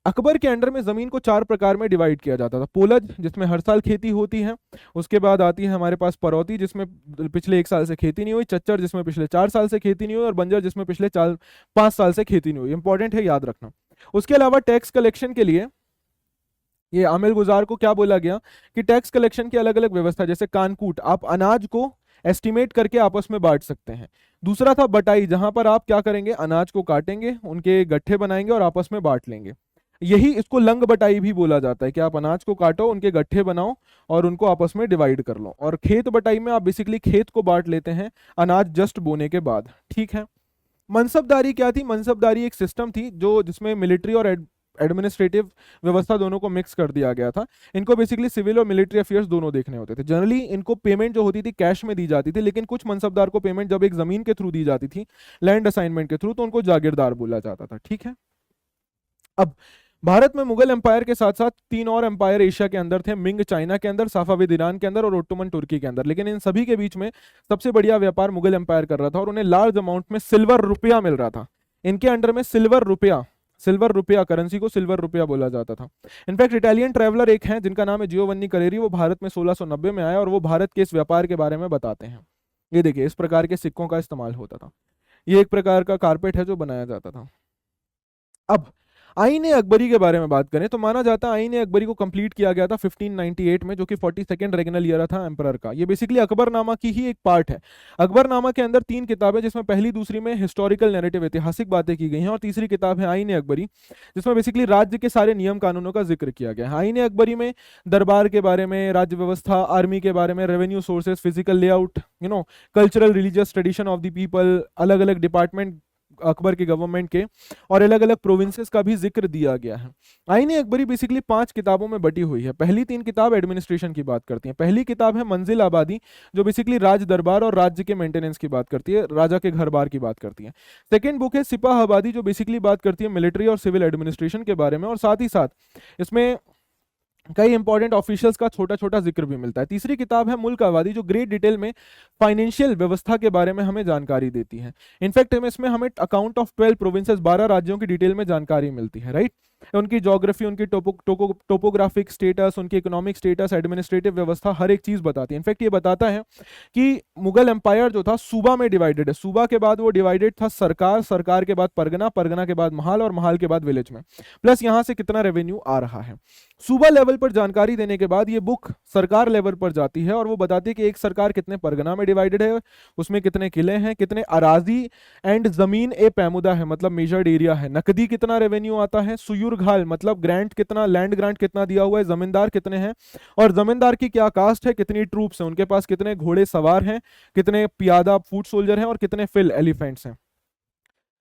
अकबर के अंडर में जमीन को चार प्रकार में डिवाइड किया जाता था। पोलज, जिसमें हर साल खेती होती है। उसके बाद आती है हमारे पास परौती, जिसमें पिछले 1 साल से खेती नहीं हुई। चच्चर, जिसमें पिछले 4 साल से खेती नहीं हुई। और बंजर, जिसमें पिछले 5 साल से खेती नहीं हुई। इंपॉर्टेंट है, याद रखना। उसके अलावा टैक्स कलेक्शन के लिए ये आमिल गुजार को क्या बोला गया कि टैक्स कलेक्शन की अलग अलग व्यवस्था, जैसे कानकूट, आप अनाज को एस्टिमेट करके आपस में बांट सकते हैं। दूसरा था बटाई, जहां पर आप क्या करेंगे, अनाज को काटेंगे, उनके गट्ठे बनाएंगे और आपस में बांट लेंगे। यही इसको लंग बटाई भी बोला जाता है कि आप अनाज को काटो, उनके गट्ठे बनाओ और उनको आपस में डिवाइड कर लो। और खेत बटाई में आप बेसिकली खेत को बांट लेते हैं अनाज जस्ट बोने के बाद। ठीक है। मनसबदारी क्या थी? मनसबदारी एक सिस्टम थी जो जिसमें मिलिट्री और एडमिनिस्ट्रेटिव व्यवस्था दोनों को मिक्स कर दिया गया था। इनको बेसिकली सिविल और मिलिट्री अफेयर्स दोनों देखने होते थे। जनरली इनको पेमेंट जो होती थी कैश में दी जाती थी, लेकिन कुछ मनसबदार को पेमेंट जब एक जमीन के थ्रू दी जाती थी, लैंड असाइनमेंट के थ्रू, तो उनको जागीरदार बोला जाता था। ठीक है, अब भारत में मुगल एम्पायर के साथ साथ 3 और एम्पायर एशिया के अंदर थे, मिंग चाइना के अंदर, साफाविद ईरान के अंदर और ओटोमन तुर्की के अंदर। लेकिन इन सभी के बीच में सबसे बढ़िया व्यापार मुगल एम्पायर कर रहा था और उन्हें लार्ज अमाउंट में सिल्वर रुपया मिल रहा था। इनके अंडर में सिल्वर रुपया करेंसी को सिल्वर रुपया बोला जाता था। इनफैक्ट इटालियन ट्रैवलर एक हैं जिनका नाम है जियोवन्नी करेरी, वो भारत में 1690 में आया और वो भारत के इस व्यापार के बारे में बताते हैं। ये देखिए, इस प्रकार के सिक्कों का इस्तेमाल होता था। ये एक प्रकार का कारपेट है जो बनाया जाता था। अब आईन अकबरी के बारे में बात करें तो माना जाता है आईन अकबरी को कंप्लीट किया गया था 1598 में, जो कि 42nd रेगनल ईयर था एम्परर का। ये बेसिकली अकबरनामा की ही एक पार्ट है। अकबरनामा के अंदर 3 किताबें, जिसमें पहली दूसरी में हिस्टोरिकल नैरेटिव ऐतिहासिक बातें की गई हैं, और तीसरी किताब है आईन अकबरी, जिसमें बेसिकली राज्य के सारे नियम कानूनों का जिक्र किया गया है। आईन अकबरी में दरबार के बारे में, राज्य व्यवस्था, आर्मी के बारे में, revenue sources, physical layout, cultural religious tradition of the people, अलग अलग डिपार्टमेंट अकबर के गवर्नमेंट के और अलग अलग प्रोविंसेस का भी जिक्र दिया गया है। आईन अकबरी बेसिकली 5 किताबों में बटी हुई है। पहली 3 किताब एडमिनिस्ट्रेशन की बात करती हैं। पहली किताब है मंजिल आबादी, जो बेसिकली राज दरबार और राज्य के मेंटेनेंस की बात करती है, राजा के घर बार की बात करती है। सेकेंड बुक है सिपाह आबादी, जो बेसिकली बात करती है मिलिट्री और सिविल एडमिनिस्ट्रेशन के बारे में, और साथ ही साथ इसमें कई इंपॉर्टेंट ऑफिशियल्स का छोटा छोटा जिक्र भी मिलता है। तीसरी किताब है मुल्क आबादी, जो ग्रेट डिटेल में फाइनेंशियल व्यवस्था के बारे में हमें जानकारी देती है। इनफैक्ट इसमें हमें अकाउंट ऑफ 12 प्रोविंसेस, 12 राज्यों की डिटेल में जानकारी मिलती है, राइट। उनकी ज्योग्राफी, उनकी टोपोग्राफिक स्टेटस, उनकी इकोनॉमिक स्टेटस, एडमिनिस्ट्रेटिव व्यवस्था, हर एक चीज बताती है। इनफैक्ट ये बताता है कि मुगल एम्पायर जो था सूबा में डिवाइडेड है। सूबा के बाद वो डिवाइडेड था सरकार, सरकार के बाद परगना, परगना के बाद महाल और महाल के बाद विलेज में, प्लस यहां से कितना रेवेन्यू आ रहा है। सूबा लेवल पर जानकारी देने के बाद ये बुक सरकार लेवल पर जाती है और वो बताती है कि एक सरकार कितने परगना में डिवाइडेड है, उसमें कितने किले हैं, कितने अराजी एंड जमीन ए पैमुदा है, मतलब मेजर्ड एरिया है, नकदी कितना रेवेन्यू आता है, सुयूर घाल मतलब ग्रांट कितना, लैंड ग्रांट कितना दिया हुआ है, जमींदार कितने हैं और जमींदार की क्या कास्ट है, कितनी ट्रूप्स हैं, उनके पास कितने घोड़े सवार हैं, कितने पियादा फुट सोल्जर हैं और कितने फिल एलिफेंट्स हैं।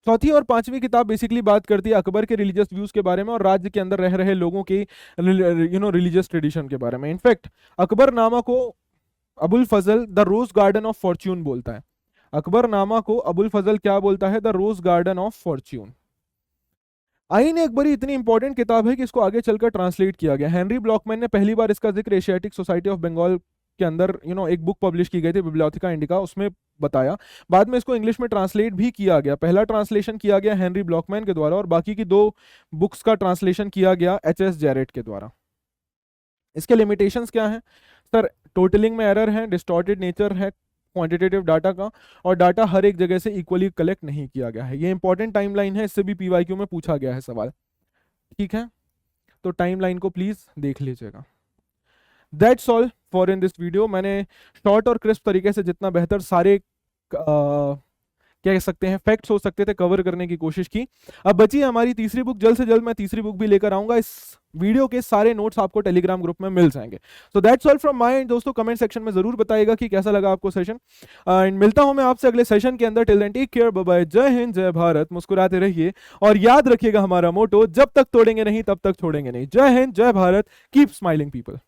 चौथी और पांचवी किताब बेसिकली बात करती है अकबर के रिलीजियस व्यूज के बारे में और राज्य के अंदर रह रहे लोगों की रिलीजियस ट्रेडिशन के बारे में। इनफैक्ट अकबरनामा को Abul Fazl the rose garden of fortune बोलता है। अकबरनामा को अबुल फजल क्या बोलता है? The rose garden of fortune. Ain Akbari इतनी इंपॉर्टेंट किताब है कि इसको आगे चलकर ट्रांसलेट किया गया। हेनरी ब्लॉकमैन ने पहली बार इसका जिक्र एशियाटिक सोसाइटी ऑफ बंगाल के अंदर एक बुक पब्लिश की गई थी बिब्लियोथेका इंडिका, उसमें बताया। बाद में इसको इंग्लिश में ट्रांसलेट भी किया गया। पहला ट्रांसलेशन किया गया हेनरी ब्लॉकमैन के द्वारा और बाकी की 2 बुक्स का ट्रांसलेशन किया गया एच.एस. जैरेट के द्वारा। इसके लिमिटेशंस क्या हैं सर? टोटलिंग में एरर है, डिस्टॉर्टेड नेचर है क्वांटिटेटिव डाटा का, और डाटा हर एक जगह से इक्वली कलेक्ट नहीं किया गया है। ये इंपॉर्टेंट टाइमलाइन है, इससे भी पीवाईक्यू में पूछा गया है सवाल। ठीक है, तो टाइमलाइन को प्लीज देख लीजिएगा। That's all for in this video. मैंने शॉर्ट और क्रिस्प तरीके से जितना बेहतर सारे क्या कह सकते हैं फैक्ट्स हो सकते थे कवर करने की कोशिश की। अब बची है हमारी तीसरी बुक। जल्द से जल्द मैं तीसरी बुक भी लेकर आऊंगा। इस वीडियो के सारे नोट्स आपको टेलीग्राम ग्रुप में मिल जाएंगे। So that's all from my and. दोस्तों कमेंट सेक्शन में जरूर बताइएगा कि कैसा लगा आपको सेशन। एंड मिलता हूं मैं आपसे अगले सेशन के अंदर। Till then take care, bye bye, जय हिंद, जय भारत। मुस्कुराते रहिए और याद रखिएगा हमारा मोटो, जब तक तोड़ेंगे नहीं तब तक छोड़ेंगे नहीं। जय हिंद, जय भारत, कीप स्माइलिंग पीपल।